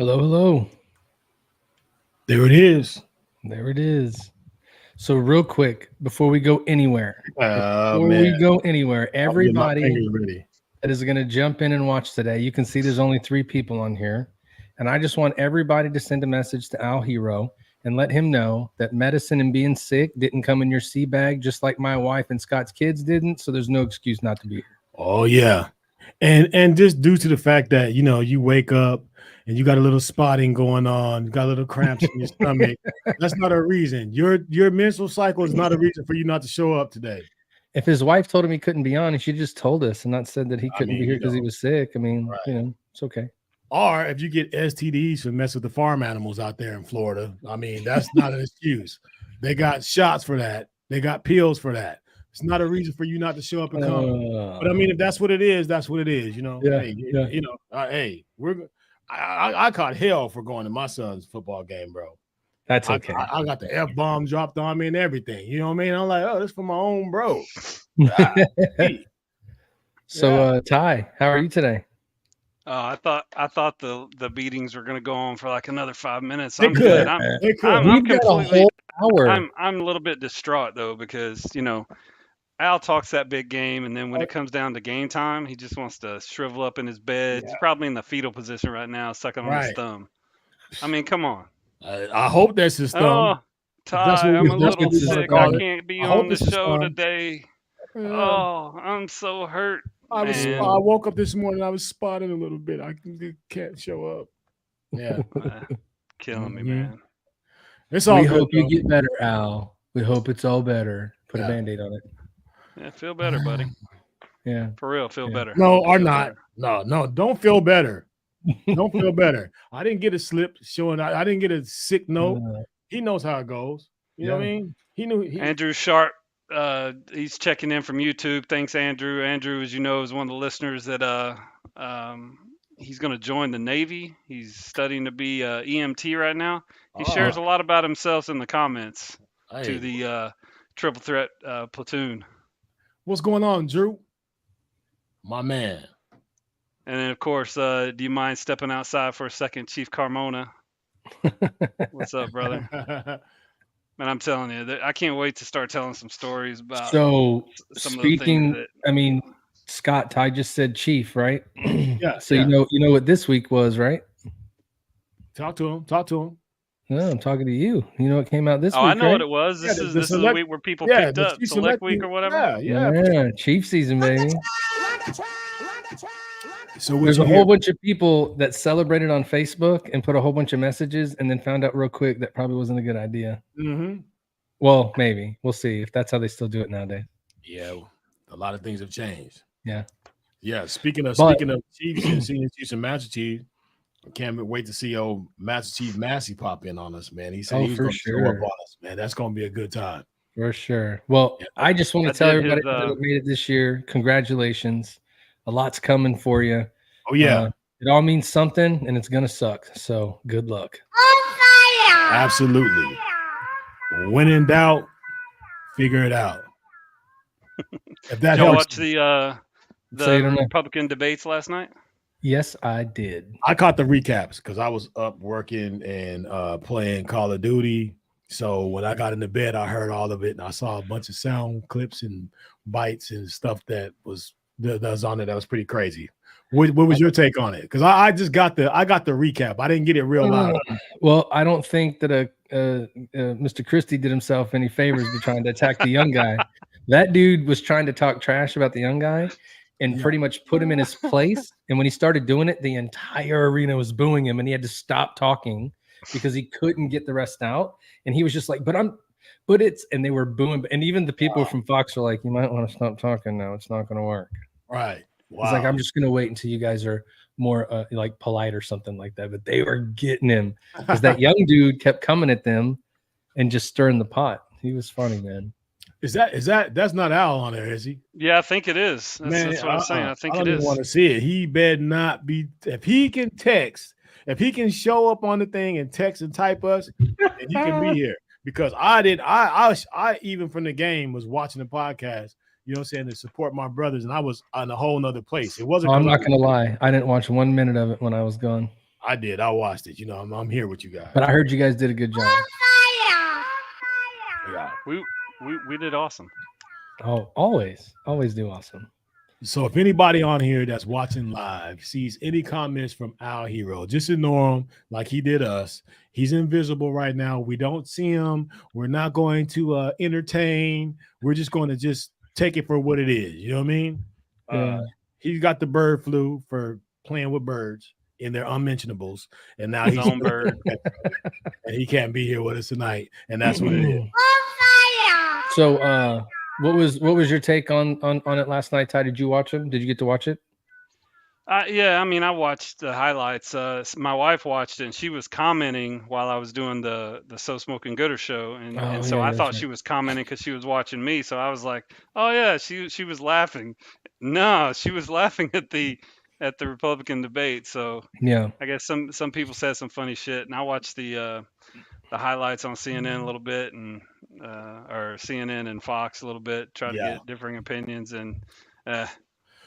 Hello, hello. There it is. There it is. So, real quick, before we go anywhere, Oh before man, we go anywhere, I'll get my everybody fingers ready. that is going to jump in and watch today, you can see there's only 3 people on here. And I just want everybody to send a message to Al Hero and let him know that medicine and being sick didn't come in your sea bag, just like my wife and Scott's kids didn't. So, there's no excuse not to be here. Oh yeah, and just due to the fact that you wake up and you got a little spotting going on, you got a little cramps in your stomach. That's not a reason. Your menstrual cycle is not a reason for you not to show up today. If his wife told him he couldn't be on, he should just told us and not said that he I couldn't be mean, here because he was sick. I mean, right. It's okay. Or if you get STDs for mess with the farm animals out there in Florida, I mean, that's not an excuse. They got shots for that. They got pills for that. It's not a reason for you not to show up and come. But I mean, if that's what it is, that's what it is. Yeah, Hey, yeah. Hey, I caught hell for going to my son's football game, bro. That's okay. I got the F-bomb dropped on me and everything. You know what I mean? I'm like, oh, this for my own bro. So, Ty, how are you today? I thought the beatings were gonna go on for like another 5 minutes. They I'm could. good. They could. I'm We've got a completely. whole hour. I'm a little bit distraught though because Al talks that big game, and then when it comes down to game time, he just wants to shrivel up in his bed. He's probably in the fetal position right now, sucking on his thumb. I mean, come on. I hope that's his thumb. Oh, Ty, I'm a little sick. I can't be on the show today. Oh, I'm so hurt. I woke up this morning. I was spotting a little bit. I can't show up. Yeah, killing me, man. It's all. We hope you get better, Al. We hope it's all better. Put a Band-Aid on it. Yeah, feel better, buddy. Yeah, for real, feel better. No, or not. Better. No, don't feel better. Don't feel better. I didn't get a slip showing. I didn't get a sick note. He knows how it goes. You know what I mean? He knew. Andrew Sharp. He's checking in from YouTube. Thanks, Andrew. Andrew, as you know, is one of the listeners that he's going to join the Navy. He's studying to be EMT right now. He shares a lot about himself in the comments to the Triple Threat platoon. What's going on, Drew? My man. And then, of course, do you mind stepping outside for a second, Chief Carmona? What's up, brother? Man, I'm telling you, I can't wait to start telling some stories about. So, speaking, I mean, Scott, Ty just said Chief, right? Yeah. So you know what this week was, right? Talk to him. No, I'm talking to you. You know what came out this week? I know right? what it was. This is the week where people picked up Select Week or whatever. Yeah, Chief season, baby. So there's a whole bunch of people that celebrated on Facebook and put a whole bunch of messages and then found out real quick that probably wasn't a good idea. Mm-hmm. Well, maybe. We'll see if that's how they still do it nowadays. Yeah, a lot of things have changed. Yeah. Yeah. Speaking of Chiefs and senior Chiefs and Master Chief, I can't wait to see old Master Chief Massey pop in on us, man. He said he's going to show up on us, man. That's going to be a good time. For sure. Well, I just want to tell everybody that made it this year. Congratulations. A lot's coming for you. Oh, yeah. It all means something, and it's going to suck. So good luck. Absolutely. When in doubt, figure it out. If that Did you watch the Republican debates last night? Yes, I did. I caught the recaps because I was up working and playing Call of Duty. So when I got into bed, I heard all of it, and I saw a bunch of sound clips and bites and stuff that was on it. That was pretty crazy. What was your take on it? Because I just got the recap. I didn't get it real loud. Well, I don't think that Mr. Christie did himself any favors by trying to attack the young guy. That dude was trying to talk trash about the young guy and pretty much put him in his place. And when he started doing it, the entire arena was booing him, and he had to stop talking because he couldn't get the rest out. And he was just like, and they were booing. And even the people from Fox were like, you might want to stop talking now. It's not going to work. Right. Wow. He's like, I'm just going to wait until you guys are more like polite or something like that. But they were getting him because that young dude kept coming at them and just stirring the pot. He was funny, man. That's not Al on there, is he? Yeah, I think it is. That's what I'm saying. I think it is. I don't want to see it. He better not be. If he can text, if he can show up on the thing and text and type us, then he can be here. Because I even from the game was watching the podcast. You know what I'm saying, to support my brothers, and I was on a whole nother place. It wasn't. I'm not gonna lie, I didn't watch 1 minute of it when I was gone. I did. I watched it. You know, I'm here with you guys. But I heard you guys did a good job. Yeah. We did awesome. Oh, always do awesome. So if anybody on here that's watching live sees any comments from our hero, just ignore him like he did us. He's invisible right now. We don't see him. We're not going to entertain. We're just going to just take it for what it is. You know what I mean? Yeah. He's got the bird flu for playing with birds in their unmentionables, and now His he's own bird. and he can't be here with us tonight, and that's what it is. So what was your take on it last night, Ty? Did you watch him? Did you get to watch it? Yeah, I mean, I watched the highlights. My wife watched it, and she was commenting while I was doing the So Smoking Gooder show, and so yeah, I that's thought right. she was commenting because she was watching me. So I was like, oh yeah, she was laughing. No, she was laughing at the Republican debate. So Yeah. I guess some people said some funny shit, and I watched the highlights on CNN a little bit, and or CNN and Fox a little bit, try to get differing opinions, and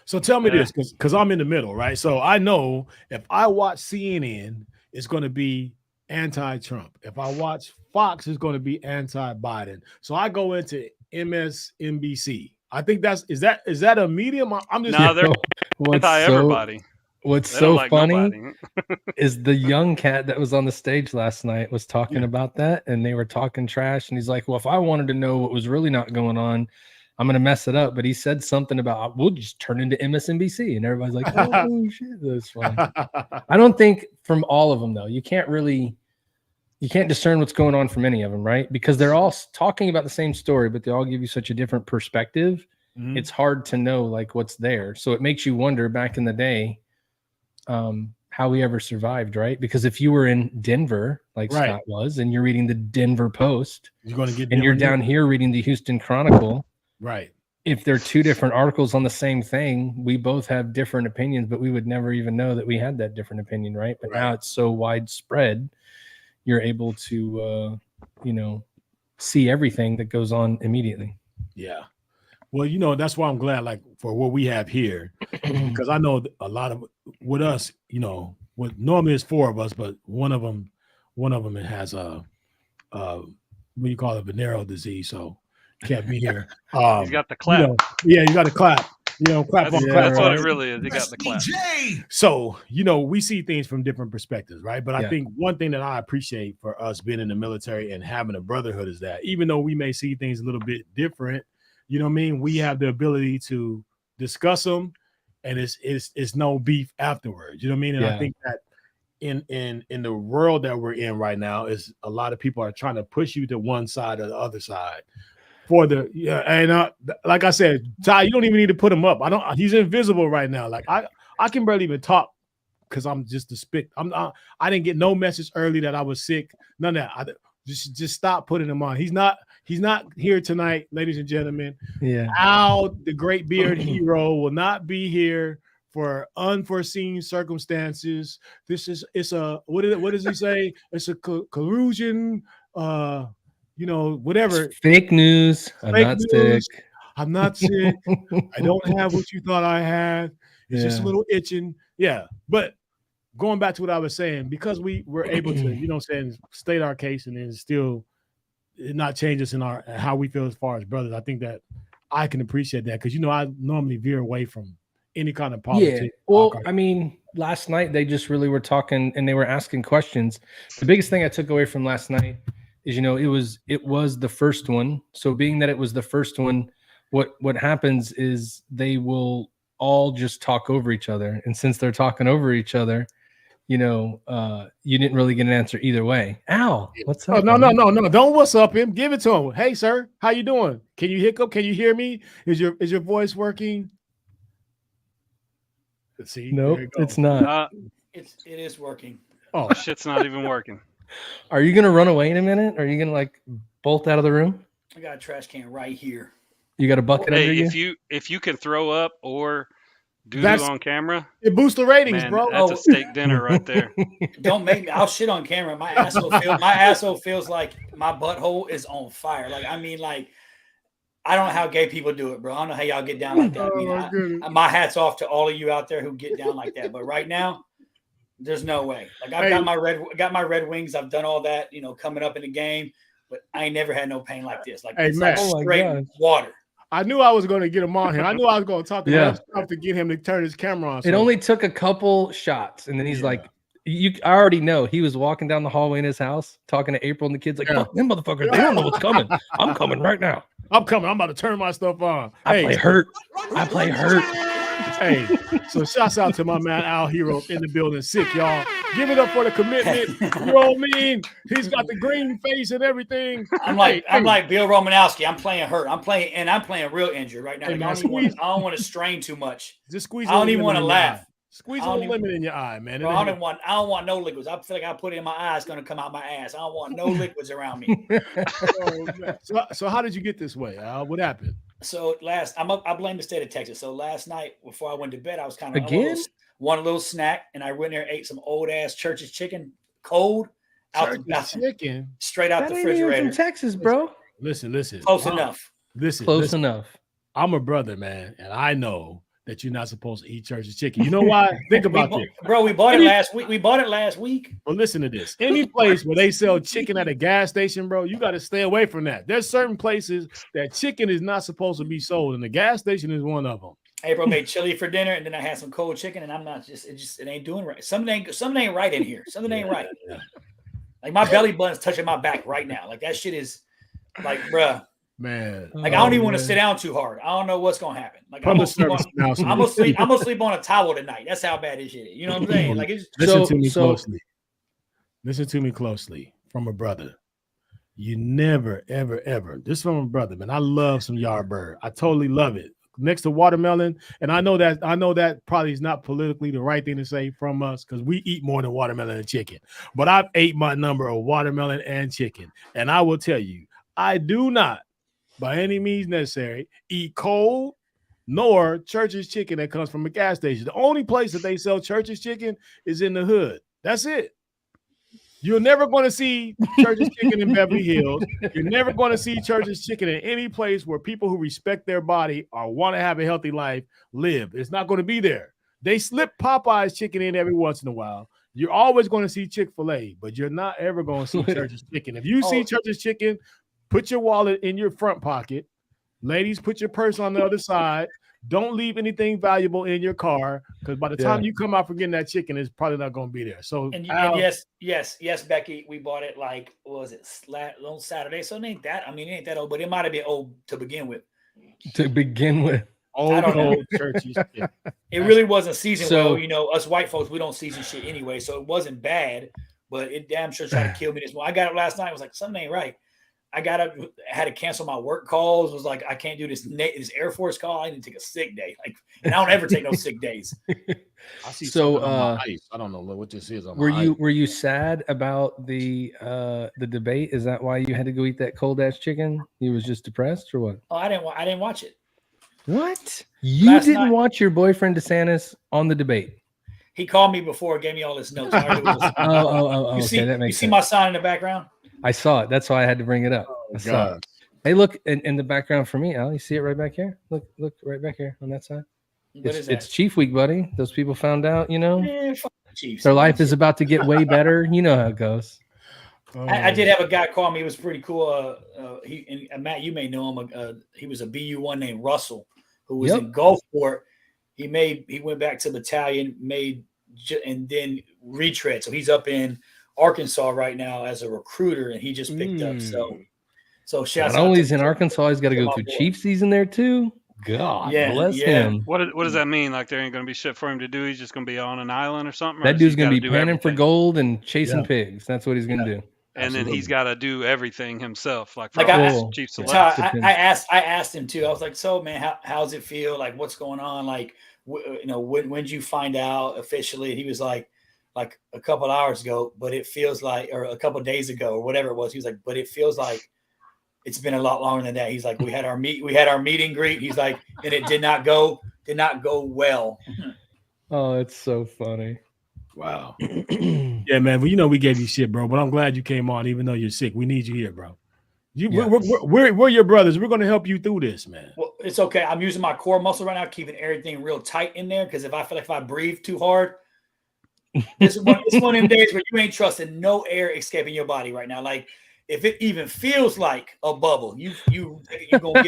so tell me this, because I'm in the middle, right? So I know if I watch CNN, it's going to be anti-Trump. If I watch Fox, it's going to be anti-Biden. So I go into MSNBC. I think is that a medium? I'm just no, they're anti everybody. What's They don't so like funny nobody. is the young cat that was on the stage last night was talking about that, and they were talking trash, and he's like, well, if I wanted to know what was really not going on, I'm going to mess it up. But he said something about, we'll just turn into MSNBC, and everybody's like, oh shit, that's funny. I don't think from all of them, though, you can't discern what's going on from any of them, right? Because they're all talking about the same story, but they all give you such a different perspective. Mm-hmm. It's hard to know like what's there. So it makes you wonder back in the day, how we ever survived, right? Because if you were in Denver, like Scott was, and you're reading the Denver Post, you're going to get, and you're down here reading the Houston Chronicle, right? If they're two different articles on the same thing, we both have different opinions, but we would never even know that we had that different opinion, right? But now it's so widespread, you're able to, see everything that goes on immediately. Yeah. Well, that's why I'm glad, like, for what we have here, because I know a lot of with us, what normally it's 4 of us, but one of them has what do you call it, venereal disease, so can't be here. He's got the clap. You got to clap. Clap. That's what it really is. He got the clap. So, we see things from different perspectives, right? But I think one thing that I appreciate for us being in the military and having a brotherhood is that even though we may see things a little bit different, you know what I mean? We have the ability to discuss them, and it's no beef afterwards. You know what I mean? And I think that in the world that we're in right now is a lot of people are trying to push you to one side or the other side. Like I said, Ty, you don't even need to put him up. He's invisible right now. Like I can barely even talk because I'm just a spit. I didn't get no message early that I was sick. None of that. Just stop putting him on. He's not here tonight, ladies and gentlemen. Yeah. Al, the great beard hero, will not be here for unforeseen circumstances. What does he say? It's a collusion, whatever. It's fake news. I'm not sick. I'm not sick. I don't have what you thought I had. It's just a little itching. Yeah. But going back to what I was saying, because we were able to, state our case and then still not change us in how we feel as far as brothers. I think that I can appreciate that because, I normally veer away from any kind of politics. Yeah. Well, I mean, last night they just really were talking and they were asking questions. The biggest thing I took away from last night is, it was the first one. So being that it was the first one, what happens is they will all just talk over each other. And since they're talking over each other, you didn't really get an answer either way. Al, what's up? No. Don't what's up him. Give it to him. Hey, sir, how you doing? Can you hiccup? Can you hear me? Is your voice working? Let's see. Nope, it's not. It is working. Oh, shit's not even working. Are you gonna run away in a minute? Are you gonna bolt out of the room? I got a trash can right here. You got a bucket under you? If you can throw up or do on camera, it boosts the ratings, man, bro. That's a steak dinner right there. Don't make me. I'll shit on camera. My asshole feels like my butthole is on fire. I don't know how gay people do it, bro. I don't know how y'all get down like that. My hat's off to all of you out there who get down like that. But right now, There's no way. Like I've got my Red Wings. I've done all that, coming up in the game, but I ain't never had no pain like this. Like it's like straight water. I knew I was going to get him on here. I knew I was going to talk enough stuff to get him to turn his camera on. It only took a couple shots, and then he's like, I already know he was walking down the hallway in his house talking to April and the kids like, fuck them motherfuckers. They don't know what's coming. I'm coming right now. I'm coming. I'm about to turn my stuff on. I play hurt. Hey, so shouts out to my man Al Hero in the building. Sick, y'all. Give it up for the commitment. You know what I mean? He's got the green face and everything. I'm like Bill Romanowski. I'm playing hurt. I'm playing real injured right now. Like, I don't want to strain too much. Just squeeze. I don't even want to laugh. Squeeze a little lemon in your eye, man. Bro, I don't want no liquids. I feel like I put it in my eye, it's gonna come out my ass. I don't want no liquids around me. So how did you get this way, Al? What happened? So I blame the state of Texas. So last night before I went to bed, I was kind of one little snack, and I went there and ate some old ass Church's chicken, cold chicken, straight out the refrigerator. From Texas, bro. Listen. Close enough. Close enough. I'm a brother, man, and I know that you're not supposed to eat Church's chicken. You know why? Think about this. Bro, we bought it last week. But listen to this. Any place where they sell chicken at a gas station, bro, you got to stay away from that. There's certain places that chicken is not supposed to be sold, and the gas station is one of them. April made chili for dinner, and then I had some cold chicken, and I'm not it ain't doing right. Something ain't right in here. Something ain't right. Yeah. Like my belly button's touching my back right now. Like that shit is like, bruh. Man, like I don't even want to sit down too hard. I don't know what's gonna happen. Like I'm gonna sleep on a towel tonight. That's how bad this shit is. You know what I'm saying? Like it's listen to me closely. Listen to me closely from a brother. You never, ever. This from a brother, man. I love some Yardbird. I totally love it. Next to watermelon, and I know that probably is not politically the right thing to say from us because we eat more than watermelon and chicken. But I've ate my number of watermelon and chicken, and I will tell you, I do not, by any means necessary, eat cold nor Church's chicken that comes from a gas station. The only place that they sell Church's chicken is in the hood. That's it. You're never going to see Church's chicken in Beverly Hills. You're never going to see Church's chicken in any place where people who respect their body or want to have a healthy life live. It's not going to be there. They slip Popeye's chicken in every once in a while. You're always going to see Chick-fil-A, but you're not ever going to see Church's chicken. If you see Church's chicken, put your wallet in your front pocket. Ladies, put your purse on the other side. Don't leave anything valuable in your car because by the time you come out for getting that chicken, it's probably not going to be there. So, and yes, Becky, we bought it like, what was it, on Saturday? So it ain't that. I mean, it ain't that old, but it might have been old to begin with. Old Church's chicken. It really wasn't seasoned well. You know, us white folks, we don't season shit anyway, so it wasn't bad, but it damn sure tried to kill me this morning. I got it last night. I was like, something ain't right. I had to cancel my work calls. It was like, I can't do this Air Force call. I need to take a sick day. Like, and I don't ever take no sick days. I see on my ice. I don't know what this is. On were you sad about the debate? Is that why you had to go eat that cold ass chicken? You was just depressed or what? Oh, I didn't watch it. What? You didn't watch your boyfriend DeSantis on the debate? He called me before, gave me all his notes. Okay, that makes sense. You see my sign in the background? I saw it. That's why I had to bring it up. I saw it. Hey, look in the background for me, Al. You see it right back here? Look right back here on that side. It's Chief Week, buddy. Those people found out, their life is about to get way better. You know how it goes. I did have a guy call me. It was pretty cool. Matt, you may know him. He was a BU1 named Russell, who was in Gulfport. He went back to battalion, and then retread. So he's up in Arkansas right now as a recruiter, and he just picked up. So shouts out. Not only is in Arkansas, he's got to go through Chief season there too. God bless him. What does that mean? Like there ain't going to be shit for him to do? He's just going to be on an island or something? That dude's going to be panning for gold and chasing pigs. That's what he's going to do. And then he's got to do everything himself. Like Chief Select. I asked him too. I was like, so man, how's it feel? Like what's going on? Like, when did you find out officially? He was like a couple hours ago, but it feels like, or a couple days ago, or whatever it was. He was like, but it feels like it's been a lot longer than that. He's like, we had our meet and greet. He's like, and it did not go well. Oh, it's so funny. Wow. Yeah, man. Well, we gave you shit, bro. But I'm glad you came on, even though you're sick. We need you here, bro. We're your brothers. We're going to help you through this, man. Well, it's okay. I'm using my core muscle right now, keeping everything real tight in there. Because if I feel like if I breathe too hard, It's one of them days where you ain't trusting no air escaping your body right now. Like if it even feels like a bubble, you gonna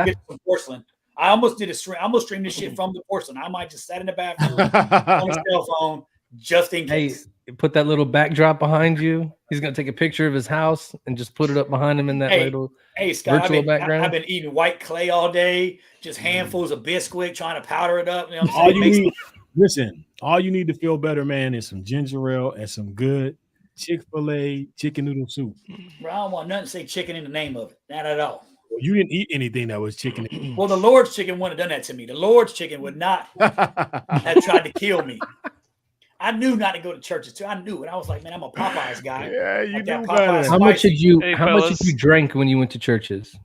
get some porcelain. I almost did a stream. I almost streamed this shit from the porcelain. I might just sat in the bathroom on a cell phone just in case. Hey, put that little backdrop behind you. He's gonna take a picture of his house and just put it up behind him in that little Scott, virtual background. I've been eating white clay all day, just handfuls of Bisquick, trying to powder it up. You know what I'm All saying? you need, listen, all you need to feel better, man, is some ginger ale and some good Chick-fil-A chicken noodle soup. Bro, I don't want nothing to say chicken in the name of it. Not at all. Well, you didn't eat anything that was chicken. Well, the Lord's chicken wouldn't have done that to me. The Lord's chicken would not have tried to kill me. I knew not to go to churches too. I knew it. I was like, man, I'm a Popeyes guy. Yeah, you Like do that better. Popeyes How much spicy. did you? Hey, how much fellas. did you drink when you went to churches?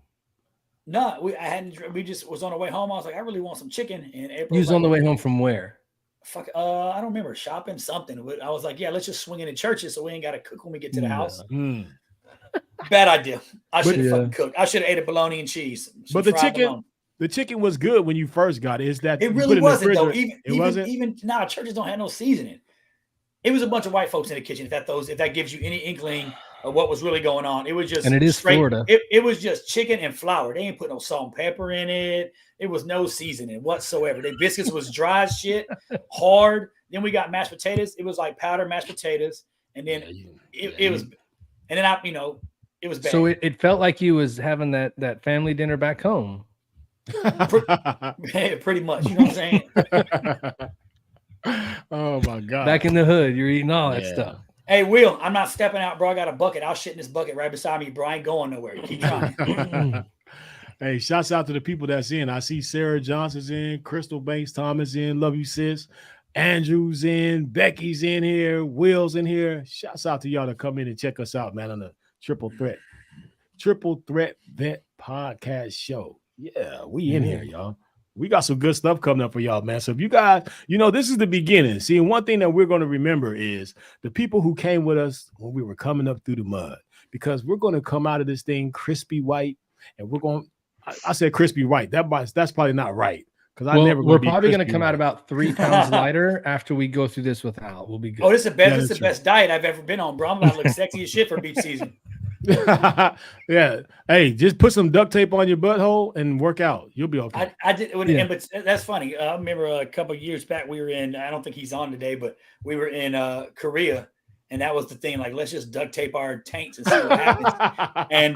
No, I hadn't. We just was on the way home. I was like, I really want some chicken. And April You was like, on the way home from where? Fuck, I don't remember, shopping something. I was like, yeah, let's just swing into churches so we ain't got to cook when we get to the house. Mm. Bad idea. I should have yeah. fucking cooked. I should have ate a bologna and cheese. some But the fried chicken, bologna. the chicken was good when you first got it. Is that It you really put in the wasn't though. refrigerator- Even now, churches don't have no seasoning. It was a bunch of white folks in the kitchen. If that gives you any inkling of what was really going on, it was just And it is Florida. It was just chicken and flour. They ain't put no salt and pepper in it. It was no seasoning whatsoever. The biscuits was dry as shit, hard. Then we got mashed potatoes. It was like powdered mashed potatoes, and then it was, and then it was bad. So it felt like you was having that family dinner back home. Pretty much, you know what I'm saying? Oh my god! Back in the hood, you're eating all that Yeah. stuff. Hey, Will, I'm not stepping out, bro. I got a bucket. I'll shit in this bucket right beside me, bro. I ain't going nowhere. Keep trying. Hey, shouts out to the people that's in. I see Sarah Johnson's in, Crystal Banks Thomas in. Love you, sis. Andrew's in, Becky's in here, Will's in here. Shouts out to y'all to come in and check us out, man, on the Triple Threat Vet Podcast Show. Yeah, we in here, y'all. We got some good stuff coming up for y'all, man. So if you guys, this is the beginning. See, and one thing that we're going to remember is the people who came with us when we were coming up through the mud, because we're going to come out of this thing crispy white, and we're going. I said crispy white. That's probably not right, because we're probably going to come out about 3 pounds lighter after we go through this without. We'll be good. Oh, this is the best. Yeah, This is that's the best diet I've ever been on, bro. I'm about to look sexy as shit for beach season. Yeah. Hey, just put some duct tape on your butthole and work out. You'll be okay. I did, Yeah. but that's funny. I remember a couple of years back, we were in. I don't think he's on today, but we were in Korea, and that was the thing. Like, let's just duct tape our tanks and see what happens. And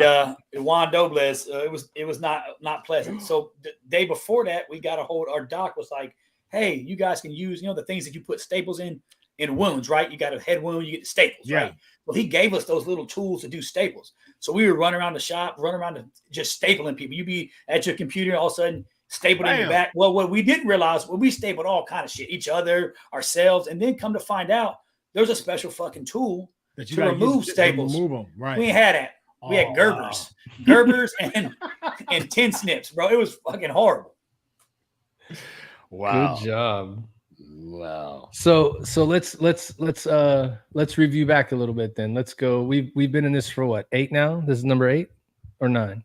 Juan Dobles, it was not pleasant. So the day before that, we got a hold. Our doc was like, "Hey, you guys can use the things that you put staples in wounds, right? You got a head wound, you get the staples, Yeah. right?" Well, he gave us those little tools to do staples. So we would run around the shop, just stapling people. You'd be at your computer, all of a sudden stapled in your back. Well, what we didn't realize, we stapled all kind of shit, each other, ourselves, and then come to find out, there's a special fucking tool That you to gotta remove use staples. Remove them, right? We ain't had that. We had Gerbers and tin snips, bro. It was fucking horrible. Wow. Good job. Wow. So let's review back a little bit then. Let's go. We've been in this for what, 8 now? This is number 8 or 9?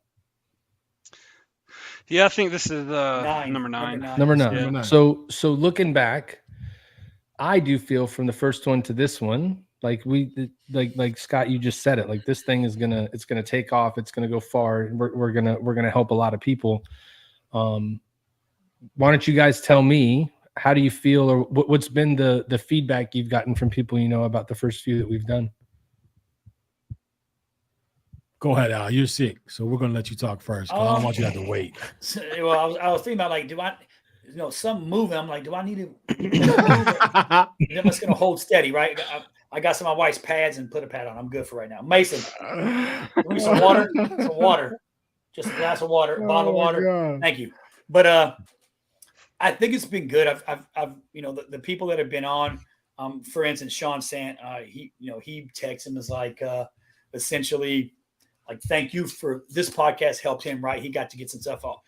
Yeah, I think this is number 9. Number 9. Yeah. Number 9. So looking back, I do feel from the first one to this one, like like Scott, you just said it, like this thing is gonna take off. It's gonna go far. And we're gonna help a lot of people. Why don't you guys tell me, how do you feel, or what's been the feedback you've gotten from people about the first few that we've done? Go ahead, Al. You're sick, so we're gonna let you talk first. 'Cause I don't want you to have to wait. Well, I was thinking about, like, do I, something moving? I'm like, do I need to? I'm just gonna hold steady, right? I got some of my wife's pads and put a pad on. I'm good for right now. Mason, give me some water. Some water. Just a glass of water, bottle of water. God. Thank you. But I think it's been good. I've the people that have been on, for instance, Sean Sant, he texts him as like essentially like, thank you for this podcast helped him, right? He got to get some stuff off,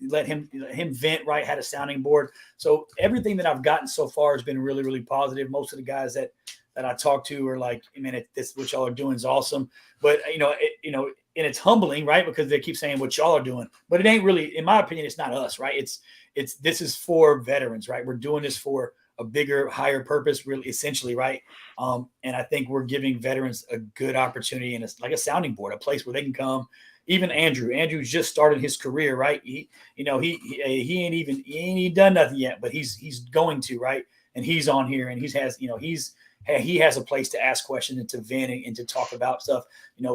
let him vent, right? Had a sounding board. So everything that I've gotten so far has been really, really positive. Most of the guys that I talk to are like, man, this what y'all are doing is awesome. But and it's humbling, right? Because they keep saying what y'all are doing, but it ain't really, in my opinion, it's not us, right? This is for veterans, right? We're doing this for a bigger, higher purpose, really, essentially, right? And I think we're giving veterans a good opportunity, and it's like a sounding board, a place where they can come. Even Andrew's just started his career, right? He ain't even done nothing yet, but he's going to, right? And he's on here, and he has a place to ask questions and to vent and to talk about stuff,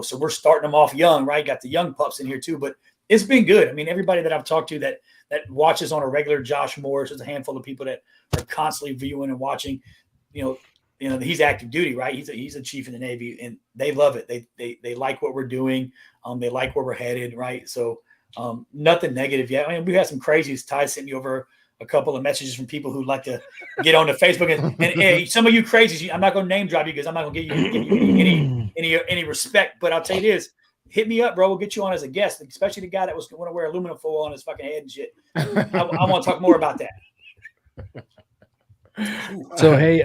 so we're starting them off young, right? Got the young pups in here too, but it's been good. I mean, everybody that I've talked to that watches on a regular, Josh Morris, there's a handful of people that are constantly viewing and watching, he's active duty, right? He's a chief in the Navy, and they love it. They like what we're doing. They like where we're headed, right? So nothing negative yet. I mean, we had some crazies. Ty sent me over a couple of messages from people who like to get on the Facebook, and some of you crazies, I'm not going to name drop you because I'm not going to give you any respect. But I'll tell you this: hit me up, bro. We'll get you on as a guest, especially the guy that was going to wear aluminum foil on his fucking head and shit. I want to talk more about that. So hey,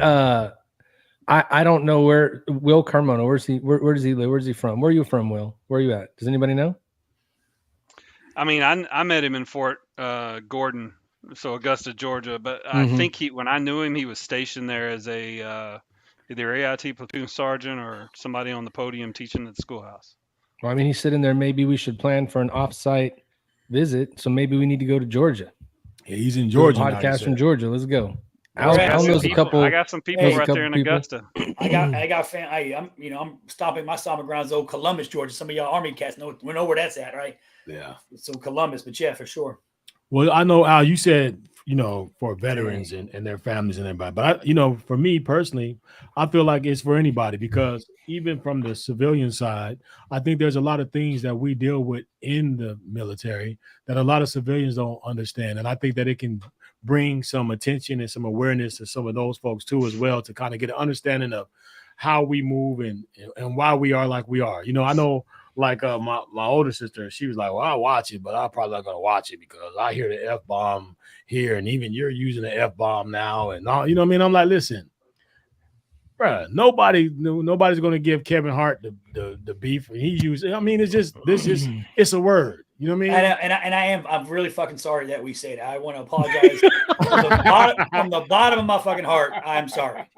I don't know where Will Carmona. Where does he live? Where's he from? Where are you from, Will? Where are you at? Does anybody know? I mean, I met him in Fort Gordon, so Augusta, Georgia. But I think when I knew him, he was stationed there as a either AIT platoon sergeant or somebody on the podium teaching at the schoolhouse. Well, I mean, he's sitting there. Maybe we should plan for an off-site visit. So maybe we need to go to Georgia. Yeah, he's in Georgia. Podcast from Georgia. Let's go. I got some people right there in Augusta. I got fan. I'm stomping my stomping grounds, old Columbus, Georgia. Some of y'all Army cats know where that's at, right? Yeah. So Columbus, but yeah, for sure. Well, I know, Al, you said, for veterans and their families and everybody, but for me personally, I feel like it's for anybody, because even from the civilian side, I think there's a lot of things that we deal with in the military that a lot of civilians don't understand. And I think that it can bring some attention and some awareness to some of those folks too, as well, to kind of get an understanding of how we move and why we are like we are. I know, like my older sister, she was like, well, I'll watch it, but I'm probably not going to watch it because I hear the F-bomb here, and even you're using the F-bomb now, and all, you know what I mean? I'm like, listen, bruh, nobody's going to give Kevin Hart the beef. He used, I mean, it's a word. You know what I mean? I'm really fucking sorry that we say that. I want to apologize from the bottom of my fucking heart. I'm sorry.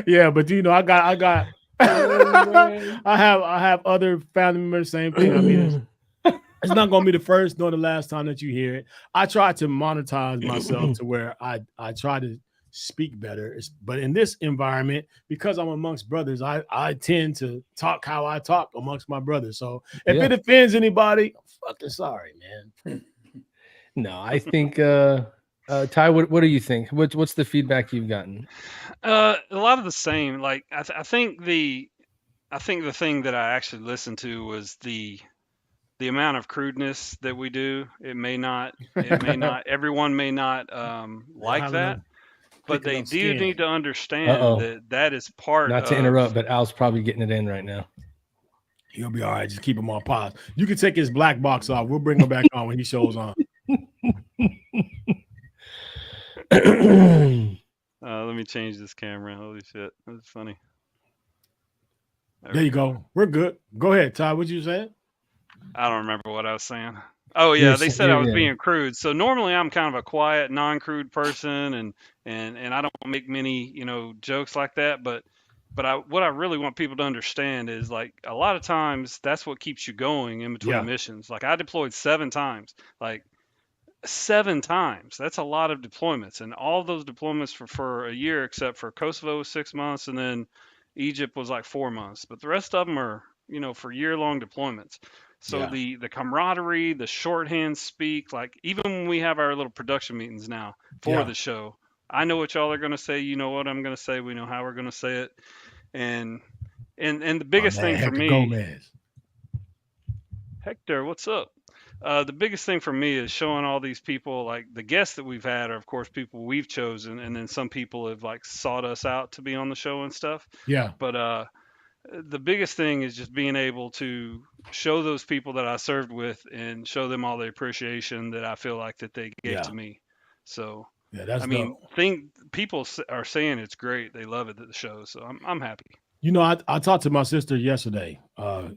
Yeah, but I got I have other family members, same thing. I mean, it's not going to be the first nor the last time that you hear it. I try to monetize myself to where I try to speak better, but in this environment, because I'm amongst brothers, I tend to talk how I talk amongst my brothers. So if it offends anybody, I'm fucking sorry, man. No, I think Ty, what do you think? What's the feedback you've gotten? A lot of the same. Like I think the thing that I actually listened to was the amount of crudeness that we do. It may not everyone may not like that, but they do need to understand that is part of. Not to interrupt, but Al's probably getting it in right now. He'll be all right. Just keep him on pause. You can take his black box off. We'll bring him back on when he shows on. Let me change this camera. Holy shit. That's funny. There you go. We're good. Go ahead, Ty. What you saying? I don't remember what I was saying. Oh yeah, they said I was being crude. So normally I'm kind of a quiet, non-crude person, and I don't make many, jokes like that. But what I really want people to understand is, like, a lot of times that's what keeps you going in between missions. Like, I deployed 7 times. Like, 7 times. That's a lot of deployments, and all those deployments for a year, except for Kosovo was 6 months, and then Egypt was like 4 months. But the rest of them are, for year-long deployments. So the camaraderie, the shorthand speak, like, even when we have our little production meetings now for the show, I know what y'all are going to say. You know what I'm going to say. We know how we're going to say it. And the biggest thing for me, Gomez. Hector, what's up? The biggest thing for me is showing all these people, like the guests that we've had are, of course, people we've chosen. And then some people have, like, sought us out to be on the show and stuff. Yeah. But the biggest thing is just being able to show those people that I served with and show them all the appreciation that I feel like that they gave to me. So, that's people are saying it's great. They love it at the show. So I'm happy. I talked to my sister yesterday.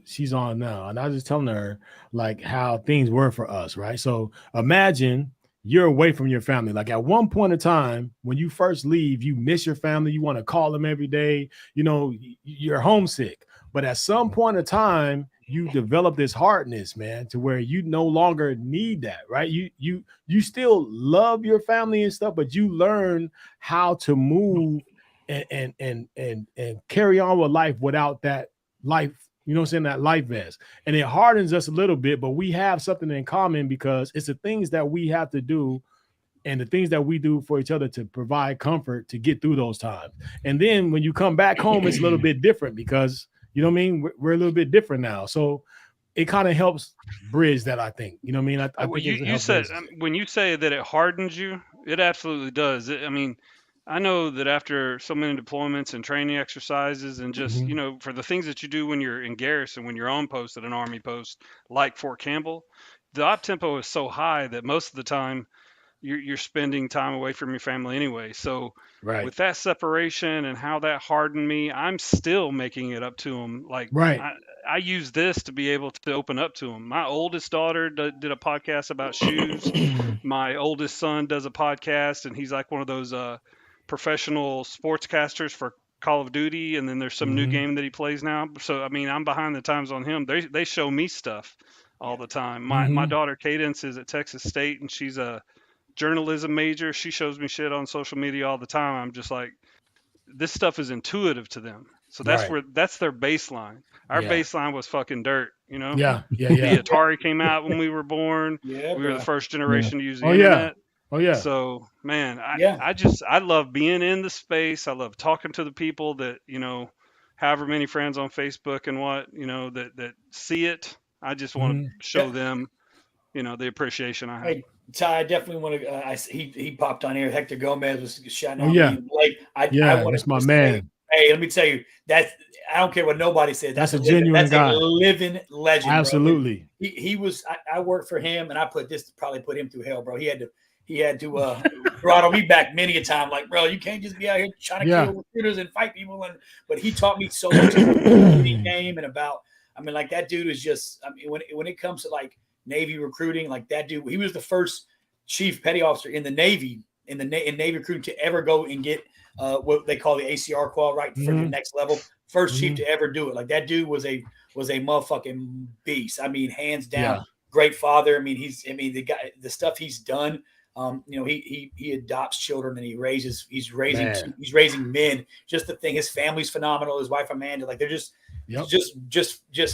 She's on now, and I was just telling her, like, how things were for us, right? So imagine you're away from your family. Like at one point in time, when you first leave, you miss your family. You want to call them every day. You know, you're homesick. But at some point in time, you develop this hardness, man, to where you no longer need that, right? You still love your family and stuff, but you learn how to move and carry on with life without that life. You know what I'm saying? That life vest. And it hardens us a little bit, but we have something in common because it's the things that we have to do and the things that we do for each other to provide comfort to get through those times. And then when you come back home, it's a little bit different because, you know what I mean? We're a little bit different now. So it kind of helps bridge that, I think. You know what I mean? I think you said, when you say that it hardens you, it absolutely does. I mean, I know that after so many deployments and training exercises and just, you know, for the things that you do when you're in garrison, when you're on post at an Army post like Fort Campbell, the op tempo is so high that most of the time you're spending time away from your family anyway. So with that separation and how that hardened me, I'm still making it up to them. Like I use this to be able to open up to them. My oldest daughter did a podcast about shoes. My oldest son does a podcast, and he's like one of those professional sportscasters for Call of Duty, and then there's some new game that he plays now. So I mean, I'm behind the times on him. They show me stuff all the time. My daughter Cadence is at Texas State, and she's a journalism major. She shows me shit on social media all the time. I'm just like, this stuff is intuitive to them. So that's their baseline. Our baseline was fucking dirt, you know? Yeah. The Atari came out when we were born. We were the first generation to use the internet. So, man, I love being in the space. I love talking to the people that, you know, however many friends on Facebook and what, you know, that see it. I just want to show them, you know, the appreciation I have. Hey, Ty, I definitely want to. He popped on here. Hector Gomez was shouting out me. Like, that's my man. Hey, let me tell you, I don't care what nobody said. That's a genuine guy. A living legend. Absolutely. Bro. He was. I worked for him, and I probably put him through hell, bro. He had to throttle me back many a time. Like, bro, you can't just be out here trying to kill recruiters and fight people. But he taught me so much about the game and about. I mean, like that dude is just. I mean, when it comes to like Navy recruiting, like that dude, he was the first chief petty officer in the Navy in Navy recruiting to ever go and get what they call the ACR qual, right, for the next level. First chief to ever do it. Like that dude was a motherfucking beast. I mean, hands down, great father. I mean, the stuff he's done. You know, he adopts children and he's raising men. Just the thing, his family's phenomenal. His wife Amanda, like they're just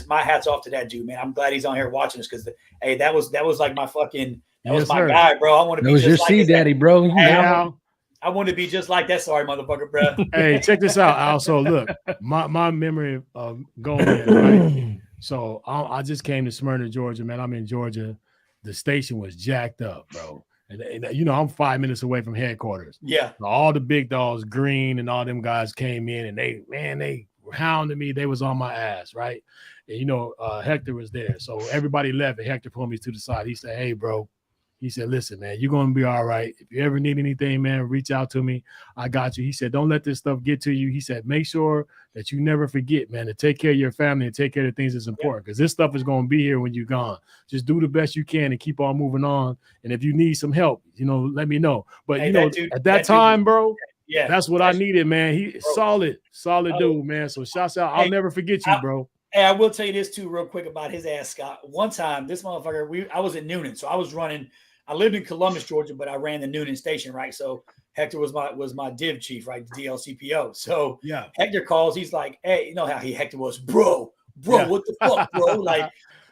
my hats off to that dude, man. I'm glad he's on here watching us because that was like my fucking was my guy, bro. I want to be just your like seed daddy, bro. I want to be just like that. Sorry, motherfucker, bro. Hey, check this out. Also, look, my memory of going in, right? So I just came to Smyrna, Georgia, man. I'm in Georgia. The station was jacked up, bro. And you know, I'm 5 minutes away from headquarters. Yeah. So all the big dogs, Green and all them guys came in and they were hounding me. They was on my ass, right? And you know, Hector was there. So everybody left and Hector pulled me to the side. He said, hey, bro. He said, listen, man, you're going to be all right. If you ever need anything, man, reach out to me. I got you. He said, don't let this stuff get to you. He said, make sure that you never forget, man, to take care of your family and take care of the things that's important because this stuff is going to be here when you're gone. Just do the best you can and keep on moving on. And if you need some help, you know, let me know. But, you know, at that time, bro, that's what I needed, man. He's solid dude, man. So shouts out. I'll never forget you, bro. Hey, I will tell you this, too, real quick about his ass, Scott. One time, this motherfucker, I was at Noonan, so I lived in Columbus, Georgia, but I ran the Noonan station, right? So Hector was my div chief, right? The DLCPO. So Hector calls. He's like, hey, you know how Hector was, bro, what the fuck, bro? Like,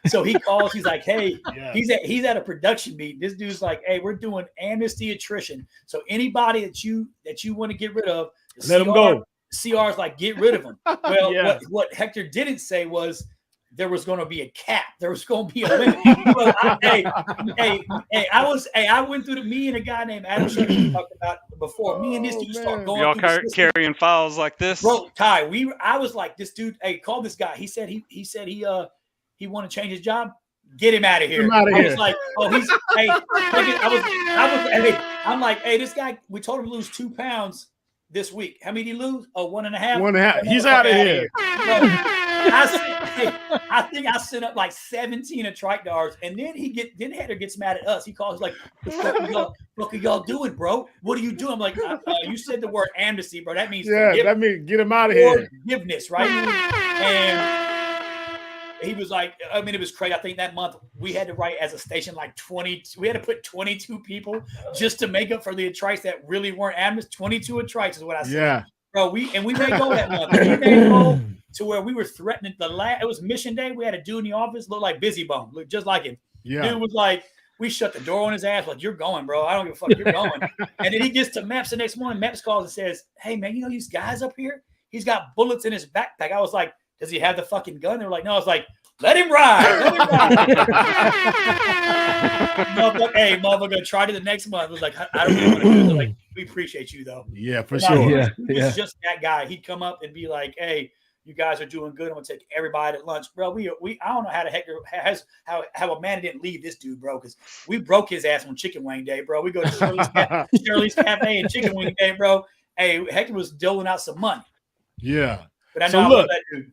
so he calls. He's like, hey, he's at a production meeting. This dude's like, hey, we're doing amnesty attrition. So anybody that you want to get rid of, let them go. CR's like, get rid of them. Well, what Hector didn't say was, there was going to be a cap. There was going to be a limit. I went through me and a guy named Adam Schaefer talked about before. Me and this dude start going. Y'all carrying files like this, bro. Ty, I was like, this dude. Hey, call this guy. He said he want to change his job. Get him out of here. I was like, oh, he's. Hey, I'm like, hey, this guy. We told him to lose 2 pounds this week. How many did he lose? Oh, 1.5. 1.5. He's out of here. I think I sent up like 17 attrite darts, and then Heather gets mad at us. He calls like, "What are y'all doing, bro? What are you doing?" I'm like, "You said the word amnesty, bro. That means that means get him out of here. Forgiveness, right?" And he was like, I mean, it was crazy. I think that month we had to write as a station like 20. We had to put 22 people just to make up for the attrites that really weren't amnesty. 22 attrites is what I said. Yeah, bro. We may go that month. We may go to where we were threatening it was Mission Day. We had a dude in the office look like Busy Bone, look just like him. Yeah, dude was like, we shut the door on his ass, like, "You're going, bro. I don't give a fuck. You're going." And then he gets to Maps the next morning. Maps calls and says, "Hey man, you know these guys up here? He's got bullets in his backpack." I was like, "Does he have the fucking gun?" They were like, "No." I was like, "Let him ride. Let him ride." Hey, motherfucker, tried it the next month. It was like, "I don't really want to do it." Like, "We appreciate you though." Yeah, for sure. He's just that guy. He'd come up and be like, "Hey, you guys are doing good. I'm gonna take everybody at lunch, bro." I don't know how the heck how a man didn't leave this dude, bro, because we broke his ass on Chicken Wing Day, bro. We go to Shirley's Cafe and Chicken Wing Day, bro. Hey, Hector was doling out some money. Yeah. But I know I love that dude.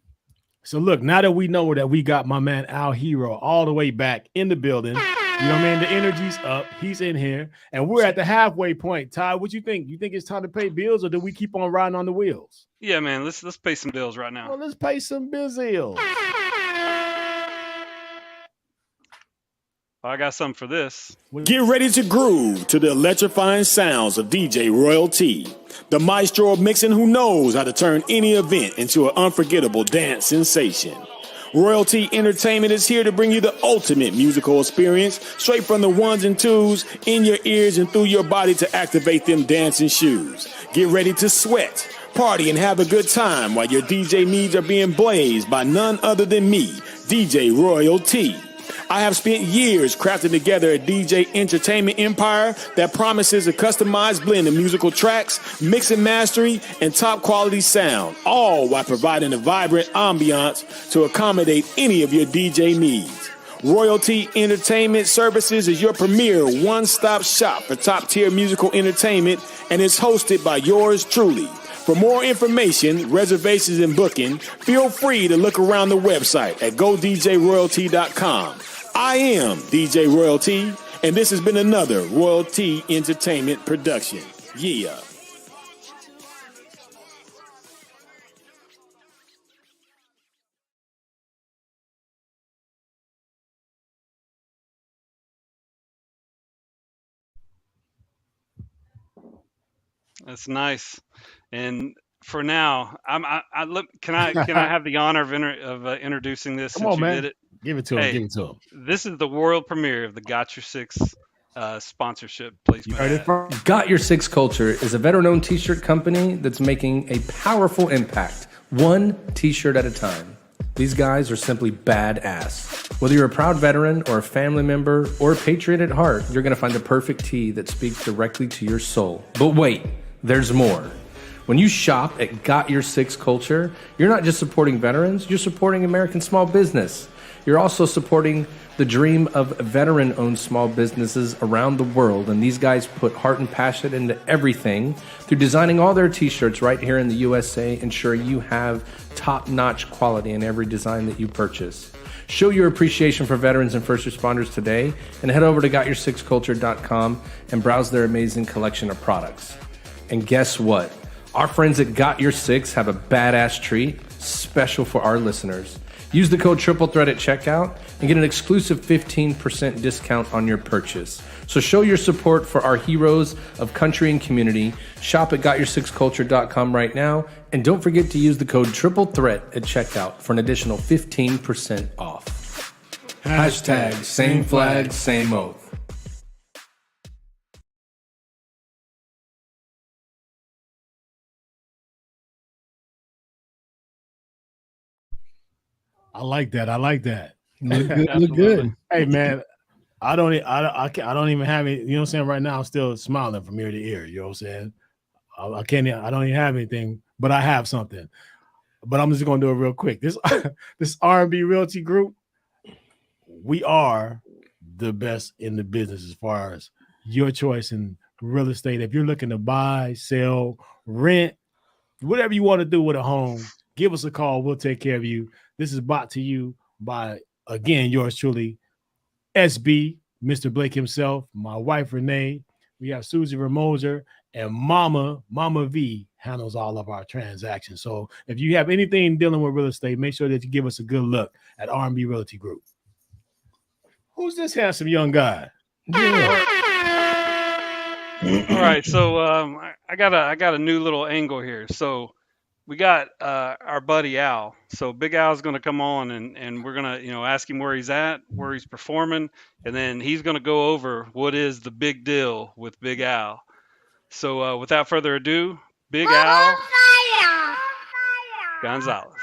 So look, now that we know that we got my man Al Hero all the way back in the building, you know what I mean? The energy's up. He's in here, and we're at the halfway point. Ty, what you think? You think it's time to pay bills, or do we keep on riding on the wheels? Yeah, man. Let's pay some bills right now. Well, let's pay some bills. I got something for this. Get ready to groove to the electrifying sounds of DJ Royal T, the maestro of mixing who knows how to turn any event into an unforgettable dance sensation. Royal T Entertainment is here to bring you the ultimate musical experience straight from the ones and twos in your ears and through your body to activate them dancing shoes. Get ready to sweat, party, and have a good time while your DJ needs are being blazed by none other than me, DJ Royal T. I have spent years crafting together a DJ entertainment empire that promises a customized blend of musical tracks, mix and mastering, and top quality sound, all while providing a vibrant ambiance to accommodate any of your DJ needs. Royalty Entertainment Services is your premier one-stop shop for top-tier musical entertainment and is hosted by yours truly. For more information, reservations, and booking, feel free to look around the website at godjroyalty.com. I am DJ Royalty, and this has been another Royalty Entertainment production. Yeah. That's nice. And for now, I look. Can I have the honor of introducing this? Come on, man. Did it? Give it to him. Give it to him. This is the world premiere of the Got Your Six sponsorship placement. Got Your Six Culture is a veteran-owned t-shirt company that's making a powerful impact, one t-shirt at a time. These guys are simply badass. Whether you're a proud veteran or a family member or a patriot at heart, you're going to find the perfect tee that speaks directly to your soul. But wait, there's more. When you shop at Got Your Six Culture, you're not just supporting veterans, you're supporting American small business. You're also supporting the dream of veteran-owned small businesses around the world, and these guys put heart and passion into everything through designing all their t-shirts right here in the USA, ensuring you have top-notch quality in every design that you purchase. Show your appreciation for veterans and first responders today, and head over to gotyoursixculture.com and browse their amazing collection of products. And guess what? Our friends at Got Your Six have a badass treat special for our listeners. Use the code TRIPLETHREAD at checkout and get an exclusive 15% discount on your purchase. So show your support for our heroes of country and community. Shop at gotyoursixculture.com right now. And don't forget to use the code TRIPLETHREAD at checkout for an additional 15% off. Hashtag same flag, same oath. I like that. Look good. Look good. Hey man, I don't even have it. You know what I'm saying? Right now, I'm still smiling from ear to ear. You know what I'm saying? I don't even have anything, but I have something. But I'm just gonna do it real quick. This R&B Realty Group, we are the best in the business as far as your choice in real estate. If you're looking to buy, sell, rent, whatever you want to do with a home, give us a call. We'll take care of you. This is brought to you by, again, yours truly, SB, Mr. Blake himself, my wife, Renee. We have Susie Ramoser, and Mama V handles all of our transactions. So if you have anything dealing with real estate, make sure that you give us a good look at R&B Realty Group. Who's this handsome young guy? Yeah. All right, so I got a new little angle here. So we got our buddy Al. So Big Al's going to come on, and we're going to ask him where he's at, where he's performing, and then he's going to go over what is the big deal with Big Al. So without further ado, Big Al Gonzalez.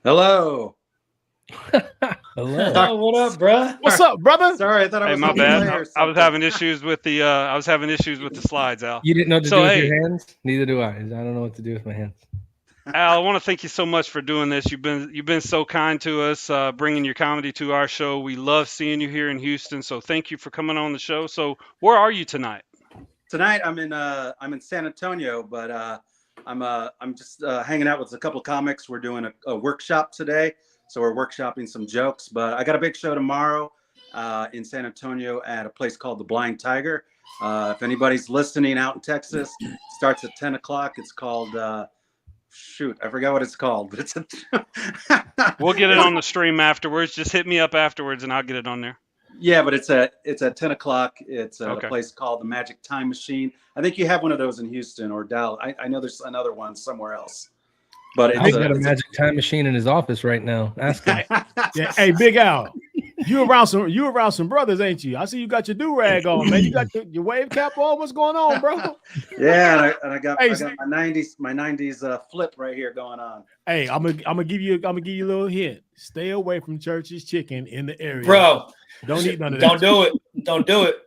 Hello. Hello. Oh, what up, bruh? What's up, brother? Sorry, I thought I Hey, was my on bad. delay or I was something. having issues with the slides, Al. You didn't know what to So, do with hey. your hands? Neither do I. I don't know what to do with my hands. Al, I want to thank you so much for doing this. You've been so kind to us, bringing your comedy to our show. We love seeing you here in Houston. So thank you for coming on the show. So where are you tonight? Tonight I'm in San Antonio, but I'm just hanging out with a couple of comics. We're doing a workshop today, so we're workshopping some jokes. But I got a big show tomorrow in San Antonio at a place called the Blind Tiger. If anybody's listening out in Texas, it starts at 10 o'clock. It's called shoot, I forgot what it's called, but it's We'll get it on the stream afterwards. Just hit me up afterwards, and I'll get it on there. Yeah, but it's at 10 o'clock. It's at Okay. a place called the Magic Time Machine. I think you have one of those in Houston or Dallas. I know there's another one somewhere else. But He's got a magic time machine in his office right now. Ask him. Yeah, hey, Big Al, you around some brothers, ain't you? I see you got your do rag on, man. You got your wave cap on. What's going on, bro? Yeah, and I got Hey, my 90s flip right here going on. Hey, I'm gonna give you a little hint. Stay away from Church's Chicken in the area, Bro, Don't eat none of that. don't do it. Don't do it.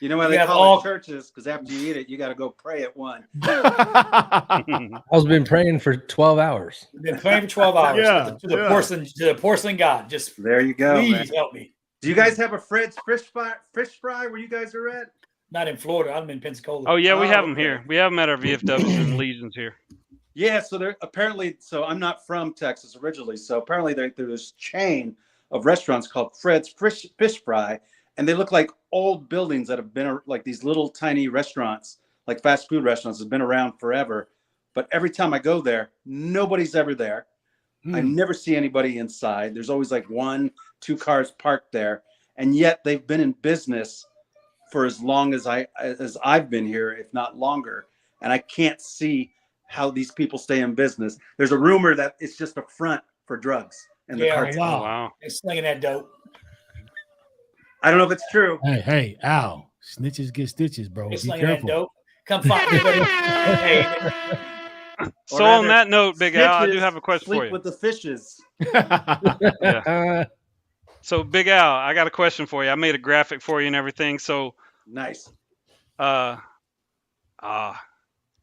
You know why You they have call all- it churches? Because after you eat it, you got to go pray at one. I've been praying for 12 hours. Been praying for 12 hours Yeah, to the yeah. porcelain god. Just There you go, please man. help me. Do you guys have a fish fry where you guys are at? Not in Florida. I'm in Pensacola. Oh yeah, we Oh, have them okay. here. We have them at our VFWs and Legions here. Yeah, so they're apparently, so I'm not from Texas originally. So apparently there's this chain of restaurants called Fred's Fish Fry, and they look like old buildings that have been like these little tiny restaurants, like fast food restaurants, have been around forever. But every time I go there, nobody's ever there. I never see anybody inside. There's always like 1-2 cars parked there, and yet they've been in business for as long as I've been here, if not longer. And I can't see how these people stay in business. There's a rumor that it's just a front for drugs and the Yeah, cartel. Oh, wow. They're slinging that dope. I don't know if it's true. Hey, Al, snitches get stitches, bro. They're Be slinging that careful. dope. Come find me. Hey, So Or on rather, that note, Big Al, I do snitches have a question sleep for you. with the fishes. So Big Al, I got a question for you. I made a graphic for you and everything. So Nice.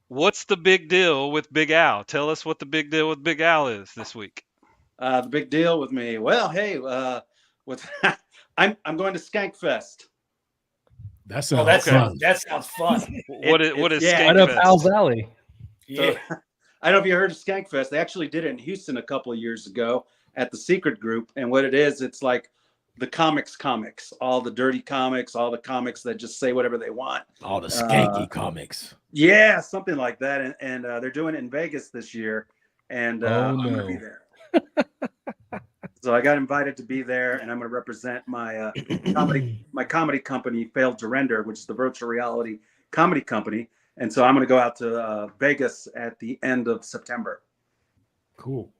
what's the big deal with Big Al? Tell us what the big deal with Big Al is this week. The big deal with me. Well, hey, I'm going to Skank Fest. That oh, sounds that fun. sounds fun. What is yeah. Right Skank up Fest? Al's alley. Yeah. So, I don't know if you heard of Skank Fest. They actually did it in Houston a couple of years ago at the Secret Group. And what it is, it's like the comics, all the dirty comics, all the comics that just say whatever they want. All the skanky comics. Yeah, something like that. And they're doing it in Vegas this year. And I'm going to be there. So I got invited to be there, and I'm going to represent my comedy company, Failed to Render, which is the virtual reality comedy company. And so I'm going to go out to Vegas at the end of September. Cool.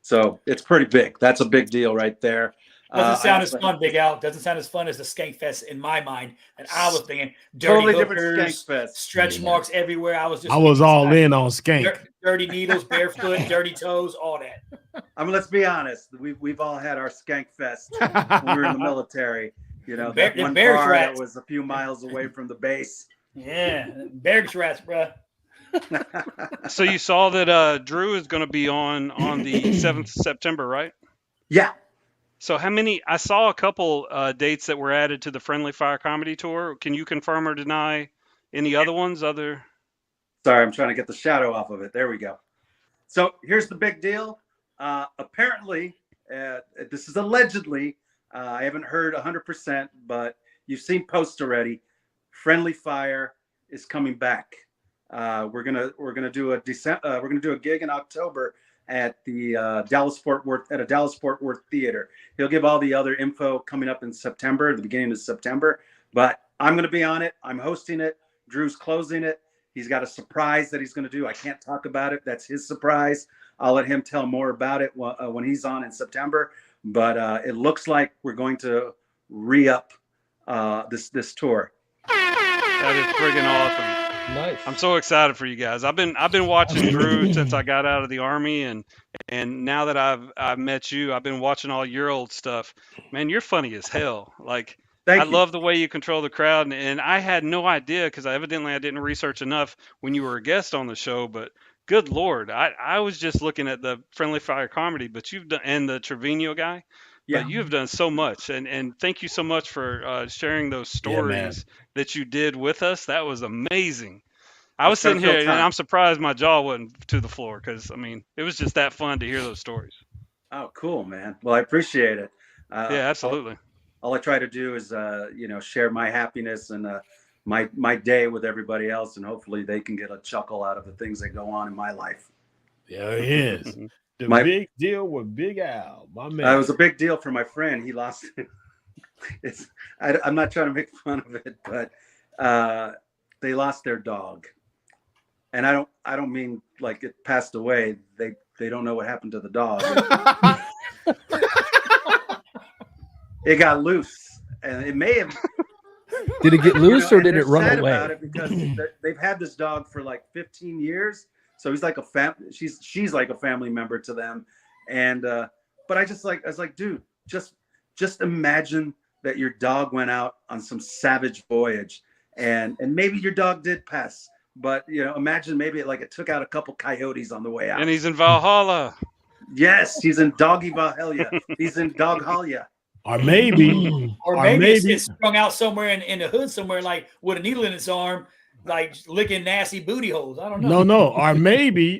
So it's pretty big. That's a big deal right there. Doesn't sound I as also- fun, Big Al. Doesn't sound as fun as the Skank Fest in my mind. And I was thinking dirty Totally different hookers, Skank Fest. stretch marks everywhere. I was all in on skank. Dirty needles, barefoot, dirty toes, all that. I mean, let's be honest. We've all had our Skank Fest when we were in the military. You know, that The one bear bar that rats. was a few miles away from the base. Yeah, bear rats, bro. So you saw that Drew is going to be on the 7th of September, right? Yeah. So how many? I saw a couple dates that were added to the Friendly Fire Comedy Tour. Can you confirm or deny Any other ones? Sorry, I'm trying to get the shadow off of it. There we go. So here's the big deal. Apparently, this is allegedly. I haven't heard 100%, but you've seen posts already. Friendly Fire is coming back. We're gonna do a gig in October at the Dallas Fort Worth Theater. He'll give all the other info coming up in September, the beginning of September. But I'm gonna be on it. I'm hosting it. Drew's closing it. He's got a surprise that he's gonna do. I can't talk about it. That's his surprise. I'll let him tell more about it when he's on in September. But it looks like we're going to re-up this tour. That is friggin' awesome. Nice. I'm so excited for you guys. I've been watching Drew since I got out of the Army, and now that I've met you, I've been watching all your old stuff. Man, you're funny as hell. Like, I love the way you control the crowd, and I had no idea because I didn't research enough when you were a guest on the show. But good Lord, I was just looking at the Friendly Fire comedy, but you've done, and the Trevino guy. Yeah. But you've done so much, and thank you so much for sharing those stories that you did with us. That was amazing. I was sitting here, and I'm surprised my jaw wasn't to the floor because, I mean, it was just that fun to hear those stories. Oh, cool, man. Well, I appreciate it. Yeah, absolutely. All I try to do is, share my happiness and my day with everybody else, and hopefully they can get a chuckle out of the things that go on in my life. There he is. The big deal with Big Al, my man. It was a big deal for my friend. He lost it. I'm not trying to make fun of it, but they lost their dog, and I don't mean like it passed away. They don't know what happened to the dog. It got loose, and it may have. Did it get loose or did it run away? About it because they've had this dog for like 15 years. So he's like she's like a family member to them. And, but I was like, dude, just imagine that your dog went out on some savage voyage and maybe your dog did pass, but imagine maybe it took out a couple coyotes on the way out. And he's in Valhalla. Yes. He's in Doggy Valhalla. He's in Doghalia. Or maybe it's strung out somewhere in the hood somewhere, like with a needle in its arm, like licking nasty booty holes. I don't know. No. Or maybe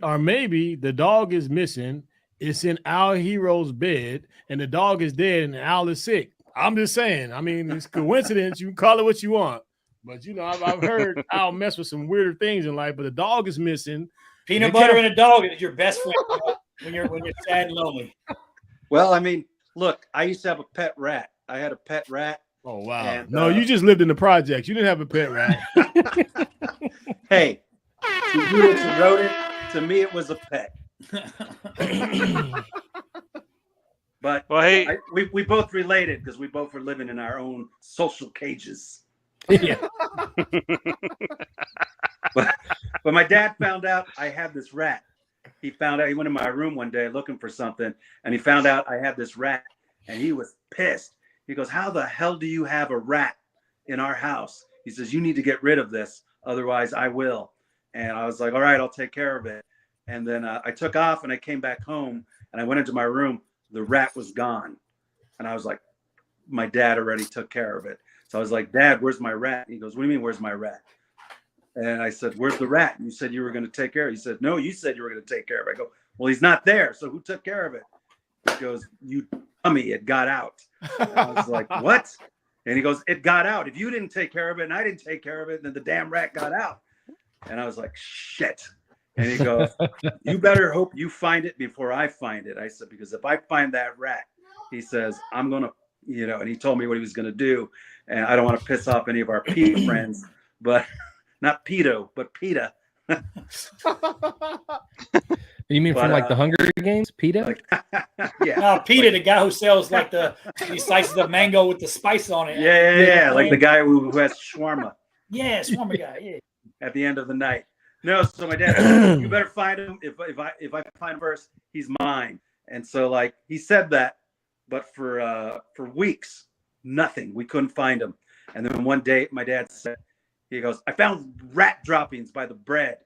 the dog is missing. It's in our hero's bed, and the dog is dead, and Al is sick. I'm just saying. I mean, it's coincidence. You can call it what you want, but I've heard Al mess with some weirder things in life. But the dog is missing. Peanut butter and a dog is your best friend when you're sad and lonely. Well, I mean, look, I used to have a pet rat. I had a pet rat. Oh, wow. And, no, you just lived in the projects. You didn't have a pet rat. Hey, to you it's a rodent. To me, it was a pet. But well, hey, we both related because we both were living in our own social cages. Yeah. But my dad found out I had this rat. He found out, he went in my room one day looking for something, and he found out I had this rat, and he was pissed. He goes, "How the hell do you have a rat in our house?" He says, "You need to get rid of this, otherwise I will." And I was like, "All right, I'll take care of it." And then I took off, and I came back home, and I went into my room. The rat was gone. And I was like, my dad already took care of it. So I was like, "Dad, where's my rat?" He goes, "What do you mean, where's my rat?" And I said, "Where's the rat? You said you were going to take care of it." He said, "No, you said you were going to take care of it." I go, "Well, he's not there. So who took care of it?" He goes, "You dummy, it got out." And I was like, "What?" And he goes, "It got out. If you didn't take care of it and I didn't take care of it, then the damn rat got out." And I was like, "Shit." And he goes, "You better hope you find it before I find it." I said, "Because if I find that rat," he says, "I'm going to, and he told me what he was going to do. And I don't want to piss off any of our PETA friends, but not pedo, but PETA." You mean from like the Hunger Games, PETA? Yeah. No, PETA, the guy who sells like these slices of mango with the spice on it. Yeah. Like the guy who has shawarma. Yeah, shawarma guy. Yeah. At the end of the night. No, so my dad said, "You better find him. If I find him first, he's mine." And so like he said that, but for weeks, nothing. We couldn't find him. And then one day, my dad said, he goes, "I found rat droppings by the bread."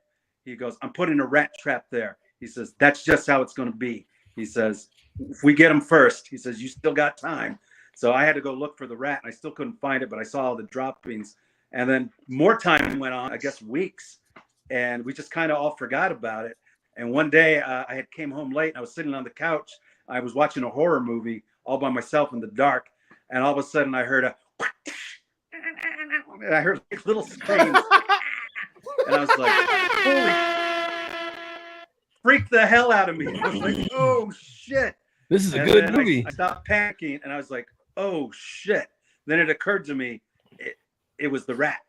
He goes, "I'm putting a rat trap there." He says, "That's just how it's going to be." He says, "If we get him first," he says, "you still got time." So I had to go look for the rat, and I still couldn't find it, but I saw all the droppings. And then more time went on, I guess weeks, and we just kind of all forgot about it. And one day I had came home late and I was sitting on the couch. I was watching a horror movie all by myself in the dark. And all of a sudden I heard and I heard like little screams. And I was like, holy, freaked the hell out of me. I was like, oh shit. This is a And good then movie. I stopped panicking and I was like, oh shit. Then it occurred to me, it was the rat.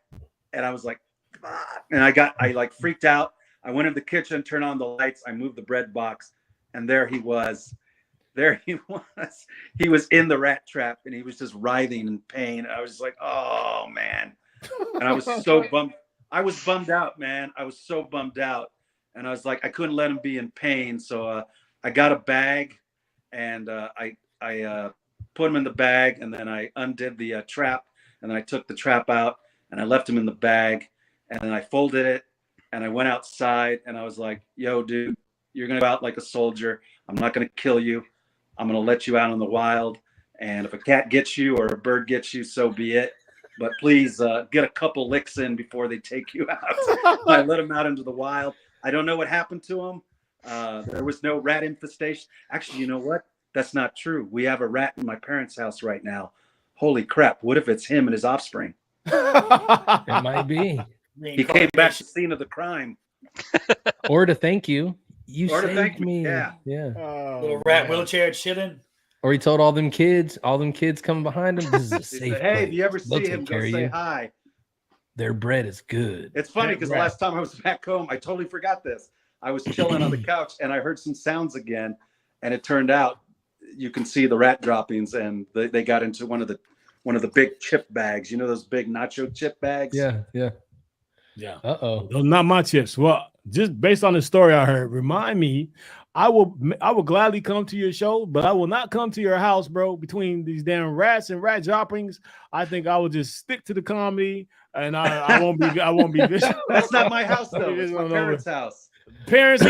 And I was like, fuck. And I like freaked out. I went in the kitchen, turned on the lights. I moved the bread box, and there he was. There he was. He was in the rat trap, and he was just writhing in pain. I was like, oh man. And I was so bummed. I was bummed out, man. I was so bummed out. And I was like, I couldn't let him be in pain. So I got a bag, and I put him in the bag, and then I undid the trap, and then I took the trap out, and I left him in the bag, and then I folded it, and I went outside, and I was like, yo, dude, you're going to go out like a soldier. I'm not going to kill you. I'm going to let you out in the wild. And if a cat gets you or a bird gets you, so be it. But please get a couple licks in before they take you out. I let him out into the wild. I don't know what happened to him. There was no rat infestation. Actually, you know what? That's not true. We have a rat in my parents' house right now. Holy crap. What if it's him and his offspring? It might be. He came back to the scene of the crime. Or to thank you. You Or to saved thank me. me, yeah. Little rat wheelchair chilling. Or he told all them kids coming behind him, this is a He safe said, hey, place. if you ever They'll see him, take go care of say you. hi. Their bread is good. It's funny because the last time I was back home, I totally forgot this. I was chilling on the couch and I heard some sounds again. And it turned out you can see the rat droppings, and they got into one of the big chip bags. You know those big nacho chip bags? Yeah. Uh-oh. Those are not my chips. Well, just based on the story I heard, remind me, I will gladly come to your show, but I will not come to your house, bro. Between these damn rats and rat droppings, I think I will just stick to the comedy, and I won't be visual. That's not my house though. It's my parents' house. Parents,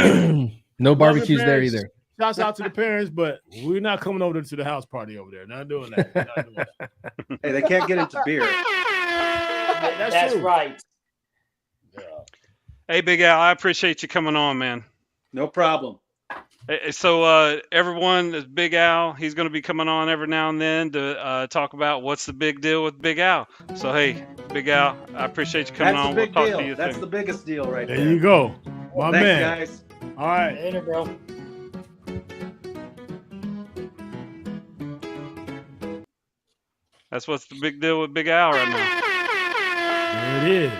no barbecues there either. Shouts out to the parents, but we're not coming over to the house party over there. Not doing that. Not doing that. Hey, they can't get into beer. That's true. right. Yeah. Hey, Big Al, I appreciate you coming on, man. No problem. So everyone is Big Al. He's going to be coming on every now and then to talk about what's the big deal with Big Al. So, hey, Big Al, I appreciate you coming That's on. the big We'll deal. talk to you That's soon. the biggest deal right there. There you go. My Thanks, man. guys. All right. Later, bro. That's what's the big deal with Big Al right now. There it is.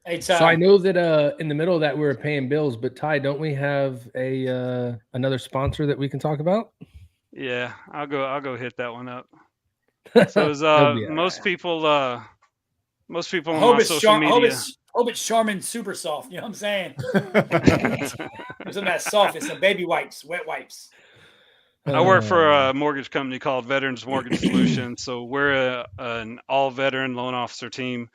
Hey, Ty. So I know that in the middle of that we were paying bills, but Ty, don't we have a another sponsor that we can talk about? Yeah, I'll go hit that one up. So as most people on my social media. Hope it's Charmin Super Soft. You know what I'm saying? Some of that softness, some baby wipes, wet wipes. I work for a mortgage company called Veterans Mortgage Solutions. So we're an all-veteran loan officer team.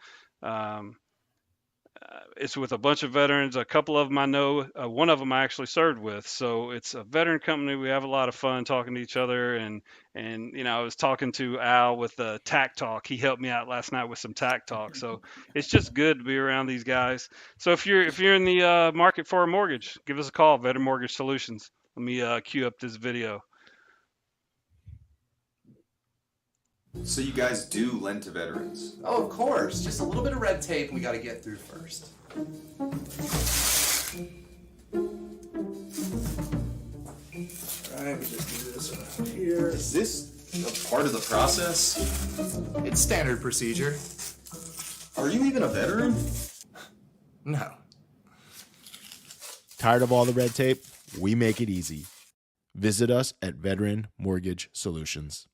It's with a bunch of veterans. A couple of them I know. One of them I actually served with. So it's a veteran company. We have a lot of fun talking to each other. And you know, I was talking to Al with Tack Talk. He helped me out last night with some Tack Talk. So it's just good to be around these guys. So if you're in the market for a mortgage, give us a call. Veteran Mortgage Solutions. Let me cue up this video. So you guys do lend to veterans? Oh, of course. Just a little bit of red tape we got to get through first. All right, we just do this around here. Is this a part of the process? It's standard procedure. Are you even a veteran? No. Tired of all the red tape? We make it easy. Visit us at Veteran Mortgage Solutions.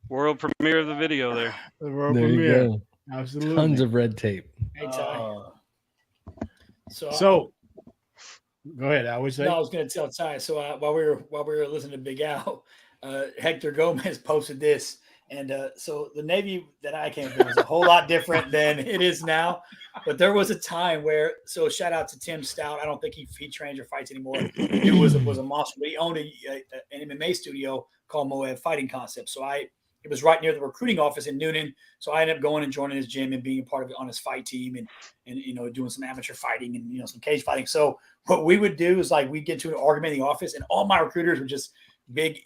World premiere of the video there. The world There you premiere. go. Absolutely. Tons of red tape. Hey, Ty. So go ahead. I would say. No, I was going to tell Ty. So while we were listening to Big Al, Hector Gomez posted this, And so the Navy that I came from was a whole lot different than it is now. But there was a time where, so shout out to Tim Stout. I don't think he trains or fights anymore. He was a monster. But he owned an MMA studio called Moab Fighting Concepts. So it was right near the recruiting office in Noonan. So I ended up going and joining his gym and being a part of it on his fight team and doing some amateur fighting and some cage fighting. So what we would do is like we'd get to an argument in the office, and all my recruiters were just big,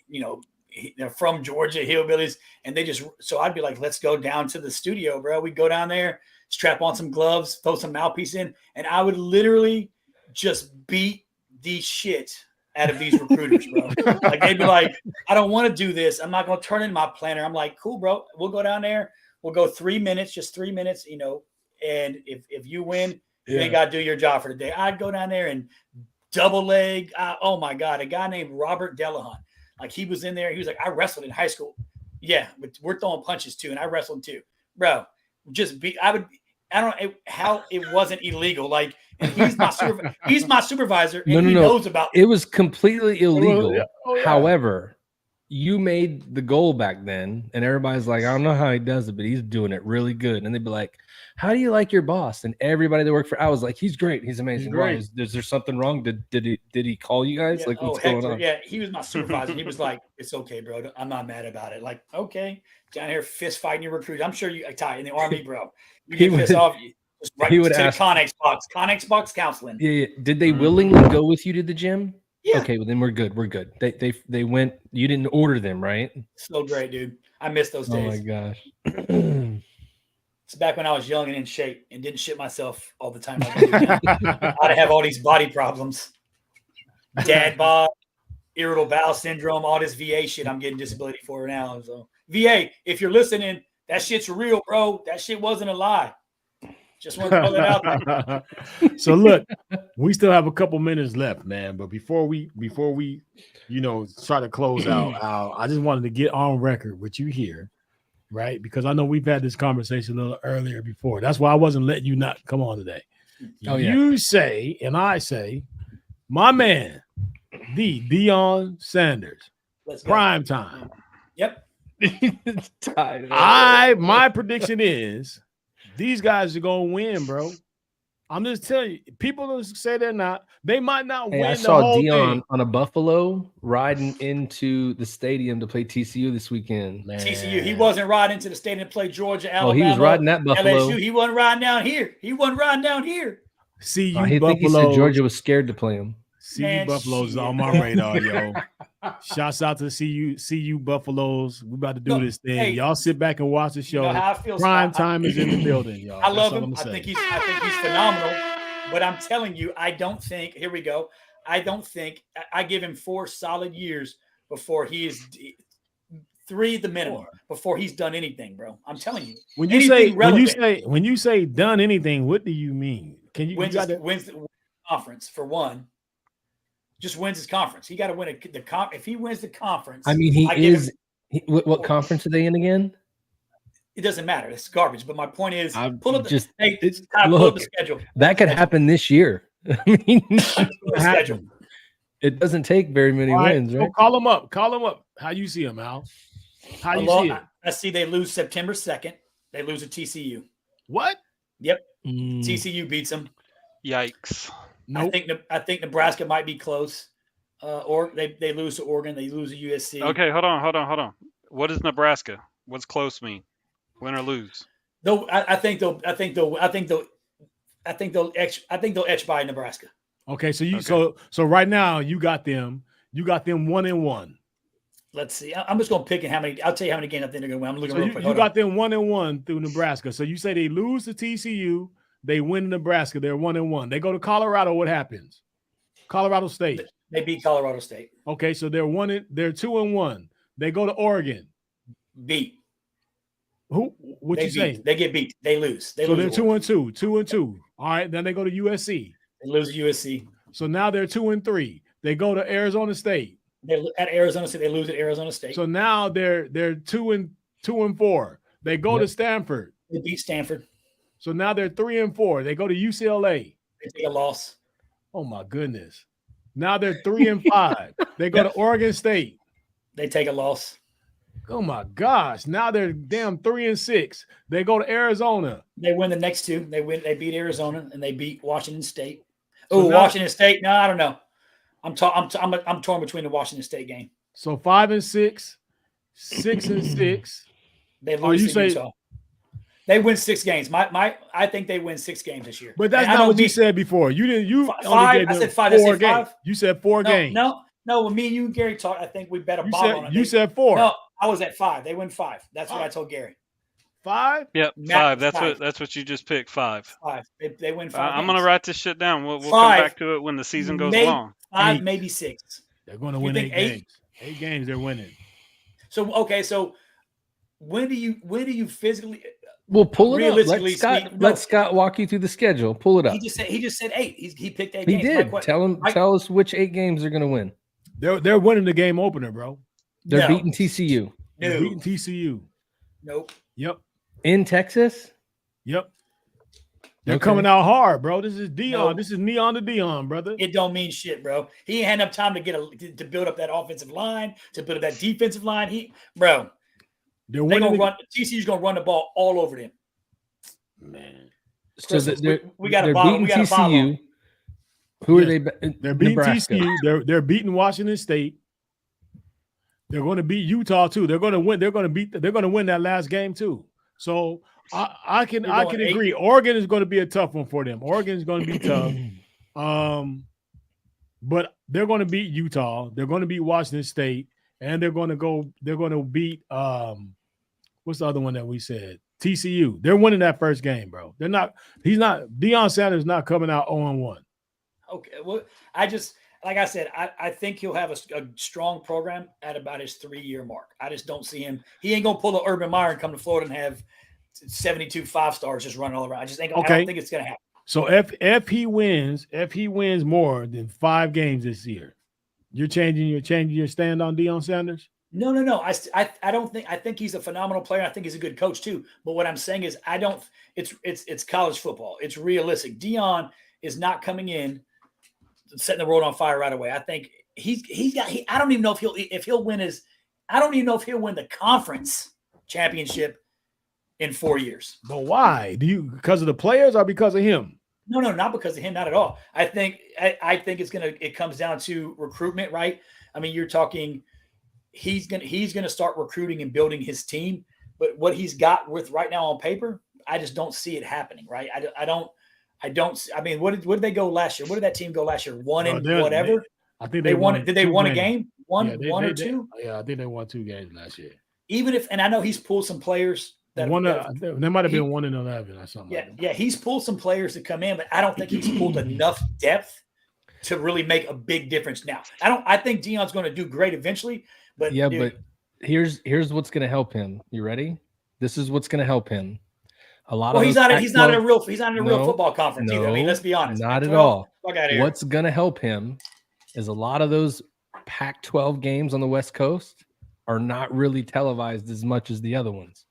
they're from Georgia, hillbillies, and so I'd be like, let's go down to the studio, bro. We'd go down there, strap on some gloves, throw some mouthpiece in, and I would literally just beat the shit out of these recruiters, bro. Like they'd be like, I don't want to do this. I'm not going to turn in my planner. I'm like, cool, bro. We'll go down there. We'll go 3 minutes, just 3 minutes, and if you win, you ain't got to do your job for the day. I'd go down there and double leg. Oh my God, a guy named Robert Delahunt. Like he was in there. He was like, I wrestled in high school. Yeah, but we're throwing punches too. And I wrestled too, bro. I don't know how it wasn't illegal. Like, and he's my supervisor. And he knows about it. Was completely illegal. However, you made the goal back then, and everybody's like, I don't know how he does it, but he's doing it really good. And they'd be like, how do you like your boss? And everybody that worked for, I was like, he's great. He's amazing. He's great. Is there something wrong? Did he call you guys? Yeah. Like, what's going on? Yeah, he was my supervisor. He was like, it's okay, bro. I'm not mad about it. Like, okay, down here fist fighting your recruit. I'm sure you Ty in the Army, bro. You get pissed off. Just right to the Connex box counseling. Yeah. Did they willingly go with you to the gym? Yeah. Okay, well then we're good. We're good. They went. You didn't order them, right? So great, dude. I miss those days. Oh my gosh. It's back when I was young and in shape and didn't shit myself all the time. Like I do now. I'd have all these body problems, dad bod, irritable bowel syndrome, all this VA shit. I'm getting disability for now. So VA, if you're listening, that shit's real, bro. That shit wasn't a lie. Just want to throw that out there. So look, we still have a couple minutes left, man. But before we start to close out, I just wanted to get on record with you here, right? Because I know we've had this conversation a little earlier before. That's why I wasn't letting you not come on today. Oh, yeah. You say, and I say, my man, Deion Sanders, prime time. Yep. My prediction is these guys are gonna win, bro. I'm just telling you, people don't say they're not. They might not win. I saw the whole Deion thing. on a Buffalo riding into the stadium to play TCU this weekend. Man. TCU, he wasn't riding to the stadium to play Georgia, Alabama. Oh, he was riding that Buffalo. LSU. He wasn't riding down here. See, I think he said Georgia was scared to play him. CU Buffaloes is on my radar, yo. Shouts out to CU Buffaloes. We about to do this thing. Hey, y'all sit back and watch the show. Prime time is in the building, y'all. I love him. I think he's phenomenal. But I'm telling you, I don't think. Here we go. I give him 4 solid years before he is 3 the minimum before he's done anything, bro. I'm telling you. When you say done anything, what do you mean? Can you wins the conference for one? Just wins his conference. He got to win if he wins the conference. I mean, what conference are they in again? It doesn't matter. It's garbage. But my point is, pull up the schedule. That could happen this year. I mean, it doesn't take very many wins, right? So call them up. How you see them, Al? How you see it? I see they lose September 2nd. They lose to TCU. What? Yep. TCU beats them. Yikes. Nope. I think Nebraska might be close. Or they lose to Oregon. They lose to USC. Okay, hold on. What is Nebraska? What's close mean? Win or lose? Though I think they'll etch by Nebraska. Okay, so right now you got them 1-1. Let's see. I'm just gonna pick how many. I'll tell you how many games I think they're gonna win. I'm looking. So you got them 1-1 through Nebraska. So you say they lose to TCU. They win Nebraska. They're 1-1. They go to Colorado. What happens? Colorado State. They beat Colorado State. Okay, so they're 2-1. They go to Oregon. Beat. Who? What you say? They get beat. They lose. So they're 2-2. 2-2. All right. Then they go to USC. They lose to USC. So now they're 2-3. They go to Arizona State. At Arizona State. They lose at Arizona State. So now they're 2-4. They go to Stanford. They beat Stanford. So now they're 3-4. They go to UCLA. They take a loss. Oh my goodness. Now they're 3-5. They go to Oregon State. They take a loss. Oh my gosh! Now they're damn 3-6. They go to Arizona. They win the next two. They beat Arizona and they beat Washington State. So Oh, now- Washington State. No, I don't know. I'm torn between the Washington State game. So 5-6, 6-6. They Oh, lose you to say- Utah. They win 6 games. I think they win 6 games this year. But that's And I not know what you me- said before. You didn't. You only Five. gave I them said 5. I 4 said games. 5. You said 4 games. No. When me and you and Gary talked, I think we bet a You bottle said on it. you said 4. No, I was at 5. They win 5. That's what I told Gary. 5. Yep, Matt, 5. 5. That's what you just picked. 5. 5. They win 5. I'm gonna write this shit down. We'll come 5. back to it when the season goes Maybe- along. 5, 8. maybe 6. They're going to You win think 8 8? games. 8 games. They're winning. So okay, so when do you physically? Well, pull it up. Realistically speaking, no. Let Scott walk you through the schedule. Pull it up. He just said 8. He picked 8 He games. did. My Tell us which 8 games they're going to win. They're winning the game opener, bro. They're No. beating TCU They're No. beating TCU. Nope. Yep. in Texas. Yep. They're Okay. coming out hard, bro. This is Dion. No. This is Neon to Dion, brother. It don't mean shit, bro. He ain't had enough time to build up that offensive line, to build up that defensive line. They're They winning. gonna run. TCU's gonna run the ball all over them. Man. So Christmas, they're, we got a they're bottle. beating We got a bottle. TCU. Who are Yeah. they? They're beating Nebraska. TCU. They're beating Washington State. They're going to beat Utah too. They're going to win. They're going to win that last game too. So I can You're I going can 8? agree. Oregon is going to be a tough one for them. Oregon is going to be tough. But they're going to beat Utah. They're going to beat Washington State, and they're going to beat what's the other one that we said? TCU. They're winning that first game, bro. Deion Sanders not coming out 0-1. Okay. Well, like I said, I think he'll have a strong program at about his 3-year mark. I just don't see him. He ain't gonna pull the Urban Meyer and come to Florida and have 72 5-stars just running all around. I don't think it's gonna happen. So if he wins more than 5 games this year, you're changing your stand on Deion Sanders? No. I don't think. I think he's a phenomenal player. I think he's a good coach too. But what I'm saying is, I don't. It's college football. It's realistic. Deion is not coming in setting the world on fire right away. I think I don't even know if he'll win I don't even know if he'll win the conference championship in 4 years. But why? Because of the players or because of him? No, not because of him, not at all. I think it comes down to recruitment, right? I mean, you're talking he's gonna start recruiting and building his team, but what he's got with right now on paper, I just don't see it happening, right? I don't. I mean, what did they go last year? What did that team go last year? One and whatever. I think they won. Did they win a games. game? One or 2? Yeah, I think they won 2 games last year. Even if, and I know he's pulled some players that there might have been 1-11 or something. Yeah, yeah, he's pulled some players to come in, but I don't think he's pulled enough depth to really make a big difference now. I think Deion's going to do great eventually, but Yeah, but here's what's going to help him. You ready? This is what's going to help him. He's not in a real football conference either. I mean, let's be honest. Not at all. Fuck out of here. What's going to help him is a lot of those Pac-12 games on the West Coast are not really televised as much as the other ones.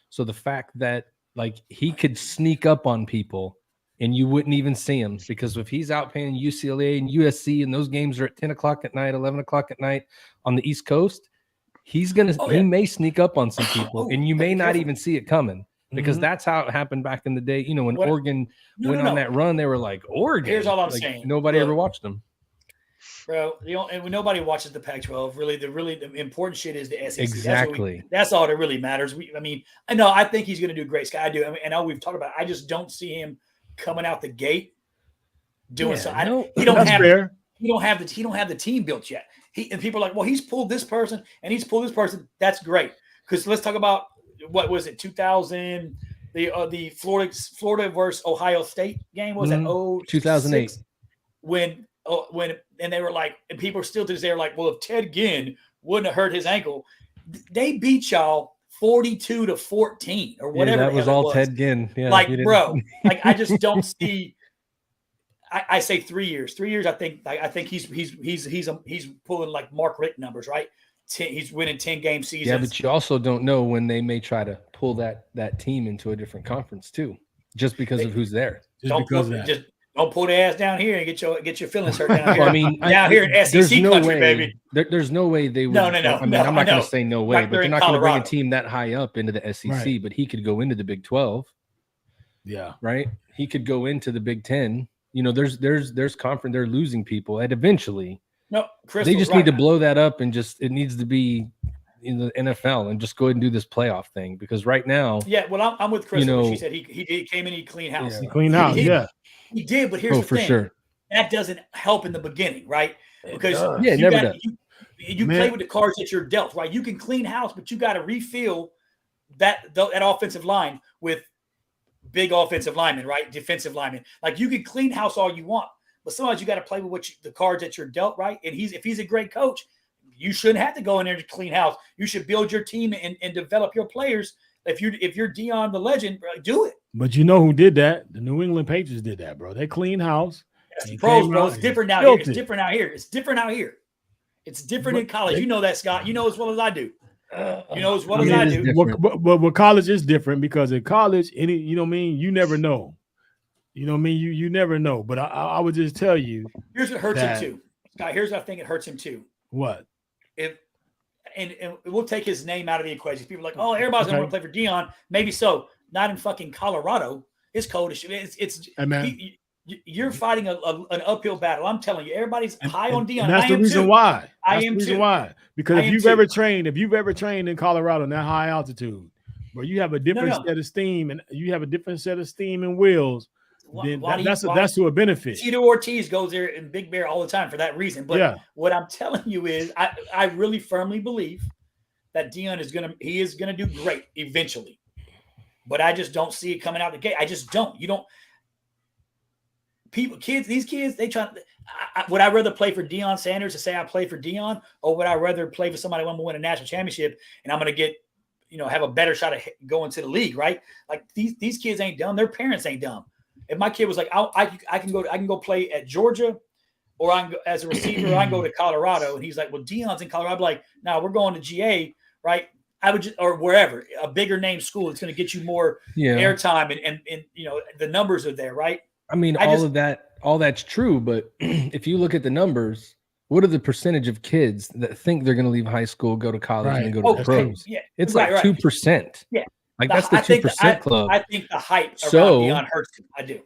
So the fact that like he could sneak up on people and you wouldn't even see him, because if he's out playing UCLA and USC and those games are at 10 o'clock at night, 11 o'clock at night on the East Coast, he may sneak up on some people and you may not even see it coming. Because that's how it happened back in the day. You know, when Oregon went on that run, they were like, Oregon. Here's all I'm like, saying. Nobody ever watched them. Bro, and nobody watches the Pac-12. Really, the important shit is the SEC. Exactly. That's all that really matters. I think he's going to do great. Scott, I do. I mean, and all we've talked about, I just don't see him coming out the gate doing so. He don't have the team built yet. And people are like, well, he's pulled this person and he's pulled this person. That's great. Because let's talk about, what was it, 2000, the Florida versus Ohio State game? Was that 2008? When and they were like, and people are still to this day are like, well, if Ted Ginn wouldn't have hurt his ankle, they beat y'all 42-14 or whatever. Yeah, that was all Ted Ginn. Yeah, like, bro, like I just don't see. I say 3 years. 3 years. I think he's pulling like Mark Richt numbers, right? He's winning 10-game seasons. Yeah, but you also don't know when they may try to pull that team into a different conference too, just because of who's there. Don't pull the ass down here and get your feelings hurt down here. Well, I mean, down here in SEC country, baby. There's no way they would. No. I mean, I'm not going to say no way, Like but they're they're not in going to bring a Colorado. team that high up into the SEC. Right. But he could go into the Big 12, Yeah. right? He could go into the Big 10. You know, there's conference. They're losing people, and eventually, No, Chris, they just right. need to blow that up, and it needs to be in the NFL and just go ahead and do this playoff thing, because right now, Yeah, well, I'm with Chris. You know- She said he came in, he cleaned house. Yeah. Clean house. Yeah. He did, but here's the for thing. sure. That doesn't help in the beginning, right? Because Yeah, it you never got- does. You Man. play with the cards that you're dealt, right? You can clean house, but you got to refill that offensive line with big offensive linemen, right? Defensive linemen. Like, you can clean house all you want, but sometimes you got to play with the cards that you're dealt, right? And if he's a great coach, you shouldn't have to go in there to clean house. You should build your team and develop your players. If you're Dion the legend, bro, do it. But you know who did that? The New England Patriots did that, bro. They clean house. That's the He pros, came bro. out It's and different out built here. It's it. different out here. It's different out here. It's different in But college. they- You know that, Scott. You know as well as I do. You know as well I as mean, I it is do. different. But with college is different, because in college, you know what I mean? You never know. You know what I mean? You never know. But I would just tell you Here's what hurts that- him too. Scott, here's what I think it hurts him too. what. And we'll take his name out of the equation. People are like, oh, everybody's gonna Okay. want to play for Dion. Maybe so. Not in fucking Colorado. It's cold as shit. It's Hey, man. you're fighting an uphill battle. I'm telling you, everybody's high on Dion. And that's I the am reason too. why. I That's am the reason too. why. Because I if am you've too. ever trained in Colorado in that high altitude, where you have a different No. set of steam and wheels, then Why do you- that's why- to a benefit. Tito Ortiz goes there in Big Bear all the time for that reason. But Yeah. what I'm telling you is, I really firmly believe that Dion is gonna do great eventually. But I just don't see it coming out the gate. I just don't. You don't. These kids, they try. Would I rather play for Deion Sanders to say I play for Dion, or would I rather play for somebody who want to win a national championship and I'm going to get, have a better shot of going to the league, right? Like these kids ain't dumb. Their parents ain't dumb. If my kid was like, I can go play at Georgia, or I can go as a receiver, or I can go to Colorado, and he's like, well, Dion's in Colorado. I'd be like, no, we're going to GA, right? I would just, or wherever, a bigger name school. It's going to get you more airtime, and the numbers are there, right? I mean, all that's true, but if you look at the numbers, what are the percentage of kids that think they're going to leave high school, go to college, and then go to the pros? Yeah, it's right, like 2%. Yeah, like that's the 2% club. I think the hype around Dion hurts him. I do.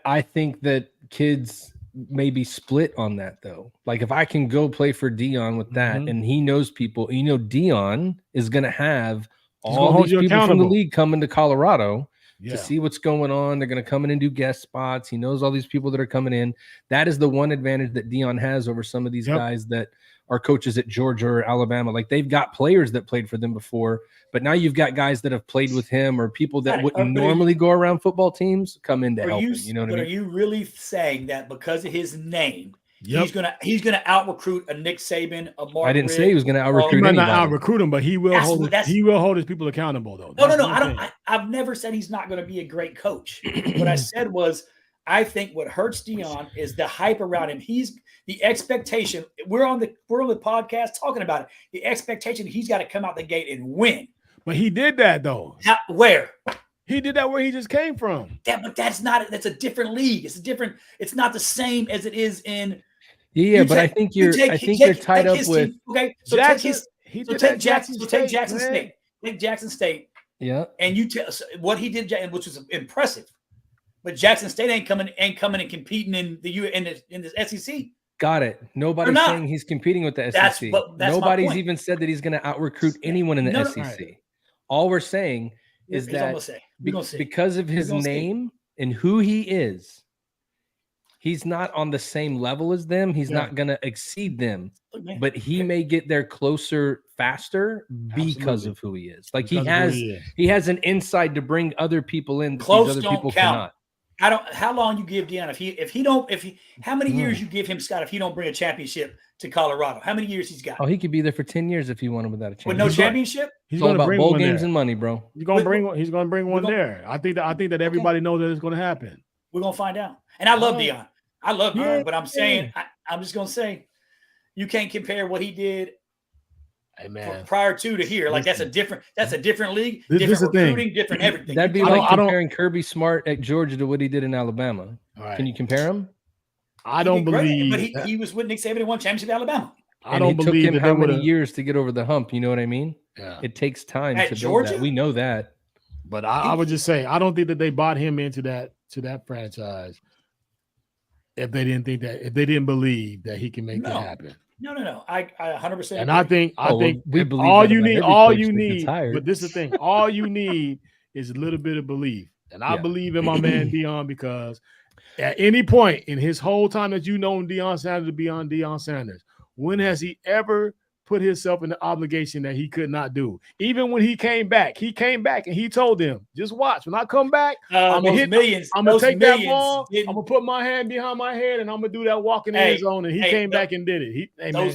I think that kids may be split on that, though. Like, if I can go play for Dion with that, and he knows people, Dion is going to have all these people from the league coming to Colorado to see what's going on. They're going to come in and do guest spots. He knows all these people that are coming in. That is the one advantage that Dion has over some of these guys that are coaches at Georgia or Alabama. Like, they've got players that played for them before, but now you've got guys that have played with him, or people that wouldn't normally go around football teams come in to help him. You know what I mean? Are you really saying that because of his name, he's gonna out recruit a Nick Saban, a Mark? I didn't say he was going to out recruit He anybody. might not out recruit him, but he will hold his people accountable, though. No. I've never said he's not going to be a great coach. What I said was, I think what hurts Dion is the hype around him. He's the expectation. We're on the podcast talking about it. The expectation he's got to come out the gate and win. But he did that, though. Where? He did that where he just came from. But that's a different league. It's not the same as it is in. Yeah, but I think you're tied up with. Okay, so take Jackson State. Take Jackson State. Yeah. And you tell what he did, which was impressive. But Jackson State ain't coming and competing in the SEC. Got it. Nobody's saying he's competing with the SEC. Nobody's even said that he's going to out recruit anyone in the SEC. Right. All we're saying is that because of his name and who he is, he's not on the same level as them. He's not going to exceed them, but he may get there closer faster because of who he is. Like, he has an insight to bring other people in that close these other people count. cannot. How long you give Dion how many years you give him, Scott, if he don't bring a championship to Colorado? How many years he's got? Oh, he could be there for 10 years if he wanted without a championship. With no championship? He's all about bowl games and money, bro. He's going to bring one there. I think that everybody knows that it's going to happen. We're going to find out. And I love Dion. I love Dion, but I'm saying, I'm just going to say, you can't compare what he did prior to here. Like, that's a different league, different recruiting, different everything. That'd be like comparing Kirby Smart at Georgia to what he did in Alabama. All right. Can you compare them? I don't believe. But he was with Nick Saban and won championship at Alabama. I don't it took believe him that how they many would. years to get over the hump? You know what I mean? Yeah. It takes time At to build Georgia? that. We know that. But I would just say I don't think that they bought him into that franchise if they didn't believe that he can make that happen. No. I 100%. And I think we if believe all that you about need, every all coach you that gets need, hired. but this is the thing, all you need is a little bit of belief. And I Yeah. believe in my man Deion because at any point in his whole time that you known Deion Sanders to be on Deion Sanders, when has he ever put himself in the obligation that he could not do? Even when he came back and he told them, just watch. When I come back, I'm going to take that ball, I'm going to put my hand behind my head, and I'm going to do that walk in the end zone. And he came back and did it.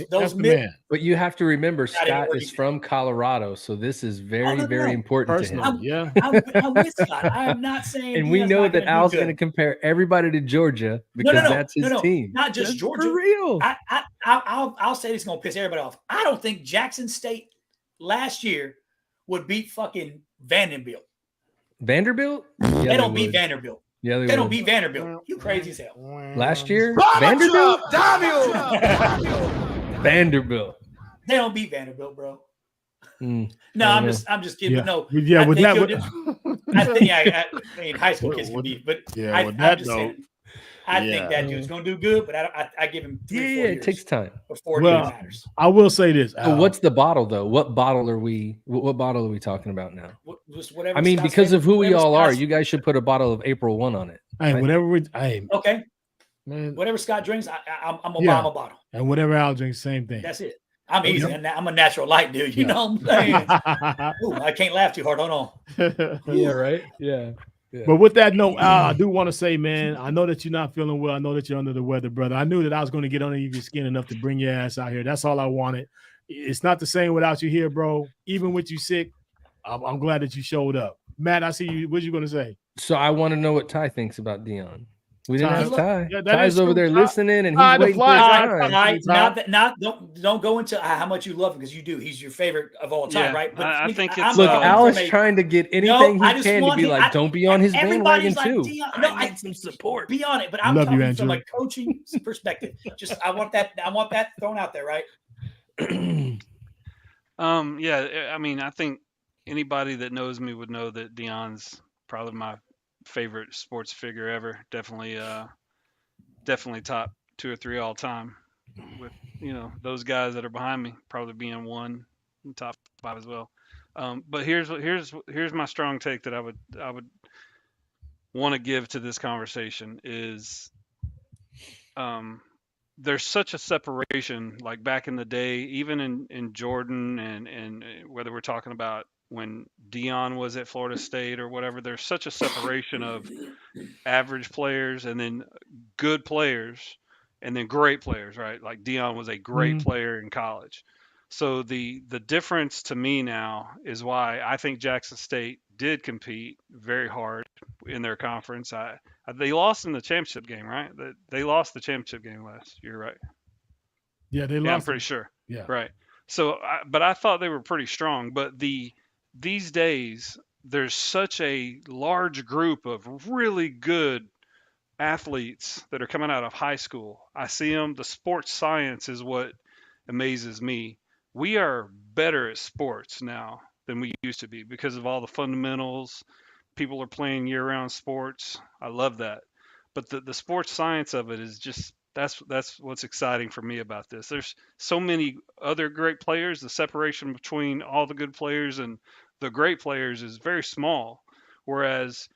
That's the man. But you have to remember, Scott is from Colorado, so this is very, very important to him. I'm with Scott. I'm not saying. And we know that Al's going to compare everybody to Georgia because that's his team. Not just Georgia. For real. I'll say this is going to piss everybody off. I don't think Jackson State last year would beat fucking Vanderbilt. Vanderbilt? Yeah, they don't beat Vanderbilt. Yeah, they don't beat Vanderbilt. You crazy as hell. Last year? Vanderbilt? Vanderbilt. They don't beat Vanderbilt, bro. No, I'm just kidding. Yeah. But no, yeah, with that, I think I mean high school kids can beat, but yeah, I'm with that just though. saying, I think that dude's gonna do good, but I give him 3 4 years. It takes time. Before it matters. I will say this. So what's the bottle though? What bottle are we talking about now? Whatever. I mean, because of who we all are, you guys should put a bottle of April 1 on it. Hey, whatever okay. Man, whatever Scott drinks, I'm gonna buy him a bottle. And whatever Al drinks, same thing. That's it. I'm easy. I'm a natural light dude. You know what I'm saying? Ooh, I can't laugh too hard. Hold on. Yeah, right. Yeah. But with that note, Al, I do want to say, man, I know that you're not feeling well. I know that you're under the weather, brother. I knew that I was going to get under your skin enough to bring your ass out here. That's all I wanted. It's not the same without you here, bro. Even with you sick, I'm glad that you showed up. Matt, I see you. What you going to say? So I want to know what Ty thinks about Deion. We didn't ask Ty. Yeah, Ty's over there listening, and he's waiting for his time. Don't go into how much you love him because you do. He's your favorite of all time, right? But I think it's look. Al's trying to get anything he can to be like, don't be on his bandwagon too. I need some support. Be on it, but I'm talking from a coaching perspective. Just I want that thrown out there, right? Yeah. I mean, I think anybody that knows me would know that Deion's probably my favorite sports figure ever. Definitely top 2 or 3 all time, with those guys that are behind me probably being one in top 5 as well. But here's my strong take that I would want to give to this conversation is there's such a separation, like back in the day, even in Jordan and whether we're talking about when Deion was at Florida State or whatever, there's such a separation of average players and then good players and then great players, right? Like Deion was a great player in college. So the difference to me now is why I think Jackson State did compete very hard in their conference. They lost in the championship game, right? They lost the championship game last year, right? Yeah, they lost. Yeah, I'm pretty sure. Yeah. Right. So, but I thought they were pretty strong. But these days, there's such a large group of really good athletes that are coming out of high school. I see them. The sports science is what amazes me. We are better at sports now than we used to be because of all the fundamentals. People are playing year-round sports. I love that. But the sports science of it is just that's what's exciting for me about this. There's so many other great players. The separation between all the good players and the great players is very small. Whereas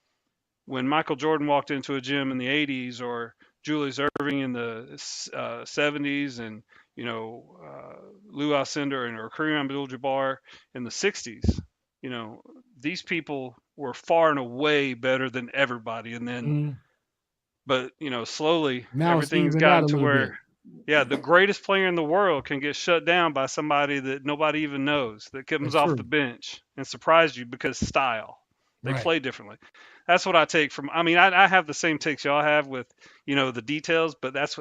when Michael Jordan walked into a gym in the 80s or Julius Erving in the 70s and Lou Alcindor or Kareem Abdul-Jabbar in the 60s, these people were far and away better than everybody. And then, but slowly now everything's gotten to where, the greatest player in the world can get shut down by somebody that nobody even knows that comes off the bench and surprise you because style. They play differently. That's what I take from. I mean, I have the same takes y'all have with the details, but that's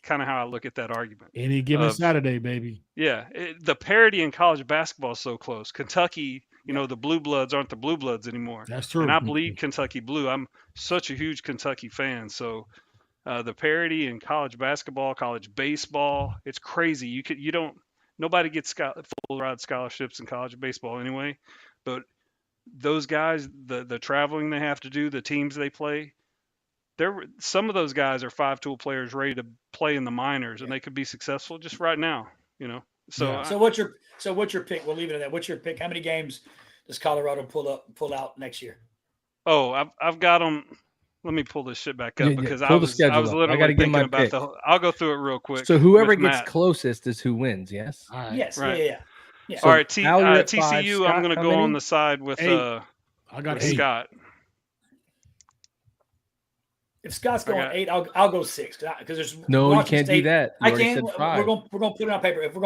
kind of how I look at that argument. Any given Saturday, baby. Yeah, the parity in college basketball is so close. Kentucky You know, the blue bloods aren't the blue bloods anymore. That's true. And I bleed Kentucky blue. I'm such a huge Kentucky fan. So the parity in college basketball, college baseball, it's crazy. Nobody gets full ride scholarships in college baseball anyway. But those guys, the traveling they have to do, the teams they play, some of those guys are 5-tool players ready to play in the minors, and they could be successful just right now. You know. So So what's your pick? We'll leave it at that. What's your pick? How many games does Colorado pull out next year? Oh, I've got them. Let me pull this shit back up because pull I the was schedule up. I literally gotta get thinking my about pick. I'll go through it real quick. So whoever with gets Matt. closest is who wins. Yes. All right. Yes. Right. Yeah. So All right, Al, you're at TCU. five. I'm Scott, going to how go many? on the side with I got with 8. Scott. If Scott's going got- 8, I'll go 6 because there's No, you Washington can't State. do that. You I already can't. said 5. We're gonna put it on paper. If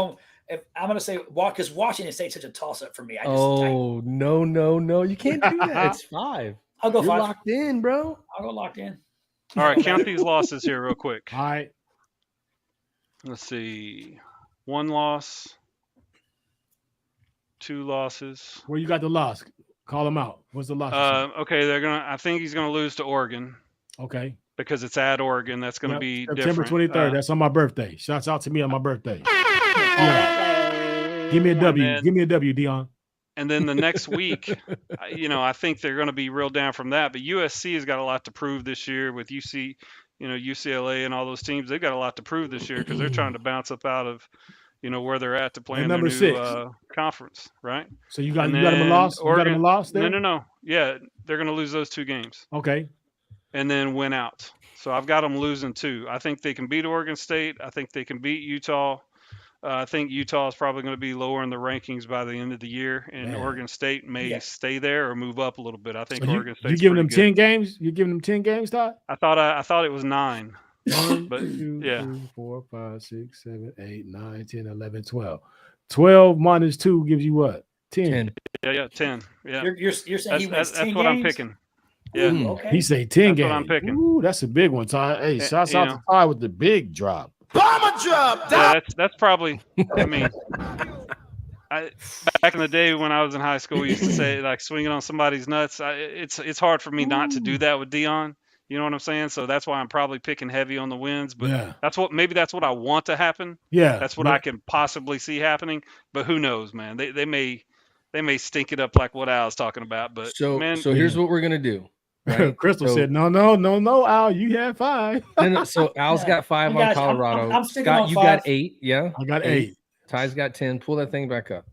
I'm gonna say because Washington State's such a toss up for me. Oh no! You can't do that. It's 5. I'll go You're 5. locked in, bro. I'll go locked in. All right, count these losses here real quick. All right. Let's see. 1 loss, 2 losses. Where you got the loss? Call them out. What's the loss? Okay, I think he's going to lose to Oregon Okay. because it's at Oregon. That's going to Yep. be September different. 23rd. That's on my birthday. Shouts out to me on my birthday. Yeah. Give me a W. Give me a W, Dion. And then the next week, I think they're going to be real down from that. But USC has got a lot to prove this year with UCLA and all those teams. They've got a lot to prove this year because they're trying to bounce up out of, where they're at to play in their number new 6. Conference, right? So you got And them a then loss? You got Oregon- them a loss there? No. Yeah, they're going to lose those 2 games Okay. and then win out. So I've got them losing 2. I think they can beat Oregon State. I think they can beat Utah. I think Utah is probably going to be lower in the rankings by the end of the year, and Man. Oregon State may stay there or move up a little bit. I think So Oregon State. you giving them 10 games? You giving them 10 games, Todd? I thought it was 9. 1, But 2, yeah. 3, 4, 5, 6, 7, 8, 9, 10, 11, 12. 12 minus 2 gives you what? 10. Yeah, 10. Yeah, You're saying he wins 10 that's what I'm games? picking. Yeah, Ooh, okay. He say 10 That's games. what I'm picking. Ooh, that's a big one, Todd. Hey, shouts out to Todd with the big drop. yeah, that's probably. I mean, back in the day when I was in high school, we used to say like swinging on somebody's nuts. It's hard for me not to do that with Dion. You know what I'm saying? So that's why I'm probably picking heavy on the wins. But Yeah. that's what I want to happen. Yeah. That's what I can possibly see happening. But who knows, man? They may stink it up like what I was talking about. But So man, here's what we're gonna do. Right? Crystal So- said, no, Al, you had 5. No, so Al's got 5 on Guys, Colorado. I'm sticking Scott, on you 5. got 8. Yeah. I got 8. Ty's got 10. Pull that thing back up.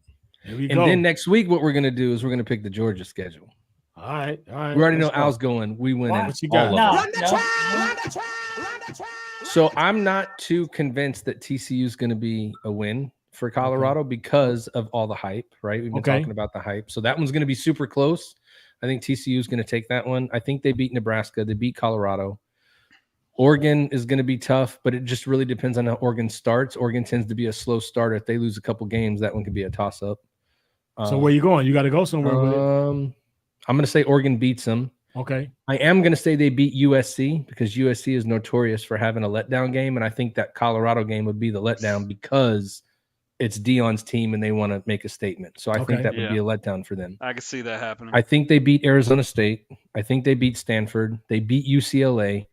Here we And go. then next week, what we're gonna do is we're gonna pick the Georgia schedule. All right. We already know Al's going. We win Why? it. What you all got? of No, it. So I'm not too convinced that TCU is going to be a win for Colorado because of all the hype, right? We've been Okay. talking about the hype. So that one's going to be super close. I think TCU is going to take that one. I think they beat Nebraska. They beat Colorado. Oregon is going to be tough, but it just really depends on how Oregon starts. Oregon tends to be a slow starter. If they lose a couple games, that one could be a toss-up. So where you going? You got to go somewhere with it. I'm going to say Oregon beats them. Okay. I am going to say they beat USC because USC is notorious for having a letdown game. And I think that Colorado game would be the letdown because it's Dion's team and they want to make a statement. So I think that would be a letdown for them. I could see that happening. I think they beat Arizona State. I think they beat Stanford. They beat UCLA.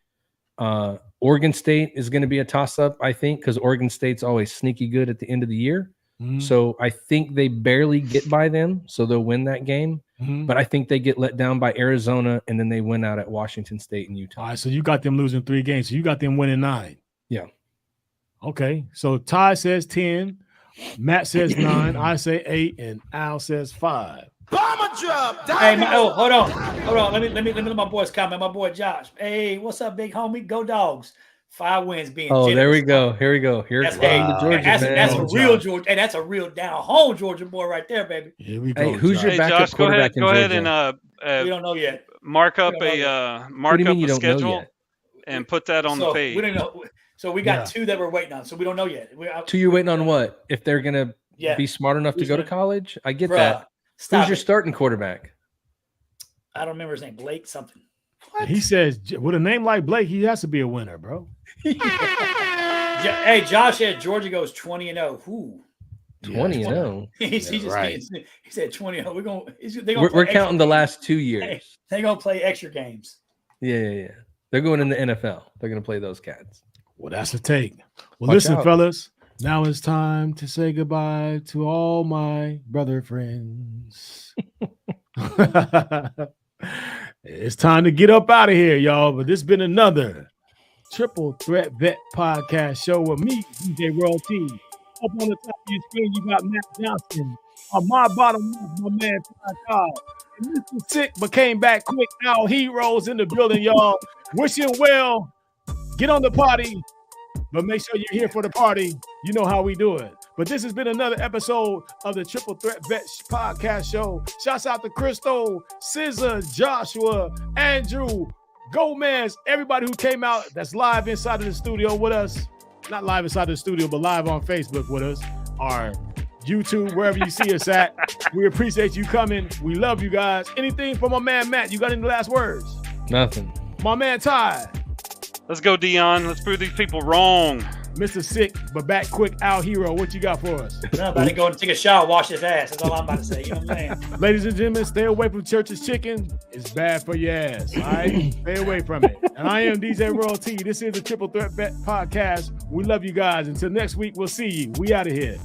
Oregon State is going to be a toss-up, I think, because Oregon State's always sneaky good at the end of the year. So I think they barely get by them, so they'll win that game. But I think they get let down by Arizona, and then they win out at Washington State and Utah. All right, so you got them losing 3 games. So you got them winning 9. Yeah. Okay, so Ty says 10, Matt says 9, I say 8, and Al says 5. Hey, hold on. Let me let my boys comment. My boy Josh. Hey, what's up, big homie? Go Dogs. 5 wins being. Oh, generous. there we go. Here we go. Here's That's, the Georgia. that's a man. real Georgia. Hey, that's a real down home Georgia boy right there, baby. Here we go. Hey, who's your Hey, backup Josh, go quarterback ahead. Go ahead in and We don't know yet. mark up We don't know a mark do you up mean you a don't know schedule yet? and put that on the So page. we don't know. So we got Yeah. 2 that we're waiting on. So we don't know yet. Two, you're waiting on what? If they're going to Yeah. be smart enough to Who's go to gonna- college? I get Bruh, that. Stop Who's your it. starting quarterback? I don't remember his name. Blake something. He says, with a name like Blake, he has to be a winner, bro. Hey, Josh said Georgia goes 20-0. Ooh. 20-0. He's just right. he said 20. We're counting the last 2 years. They're gonna play extra games. Yeah. They're going in the NFL. They're going to play those cats. Well, that's a take. Well, Watch listen, out. fellas. Now it's time to say goodbye to all my brother friends. It's time to get up out of here, y'all. But this has been another Triple Threat Vet Podcast show with me, DJ Royal T. Up on the top of your screen, you got Matt Johnson. On my bottom left, my man Ty Cobb. And Mr. Sick but came back quick. Our heroes in the building, y'all. Wish him well. Get on the party. But make sure you're here for the party. You know how we do it. But this has been another episode of the Triple Threat Vet Podcast show. Shouts out to Crystal, Scissor, Joshua, Andrew, Gomez, everybody who came out that's live inside of the studio with us. Not live inside the studio, but live on Facebook with us. Or YouTube, wherever you see us at. We appreciate you coming. We love you guys. Anything from my man Matt? You got any last words? Nothing. My man Ty. Let's go, Dion. Let's prove these people wrong. Mr. Sick, but back quick, our hero. What you got for us? I'm about to go and take a shower, wash his ass. That's all I'm about to say. You know what I'm saying? Ladies and gentlemen, stay away from Church's Chicken. It's bad for your ass. All right? Stay away from it. And I am DJ Royal T. This is the Triple Threat Bet Podcast. We love you guys. Until next week, we'll see you. We out of here.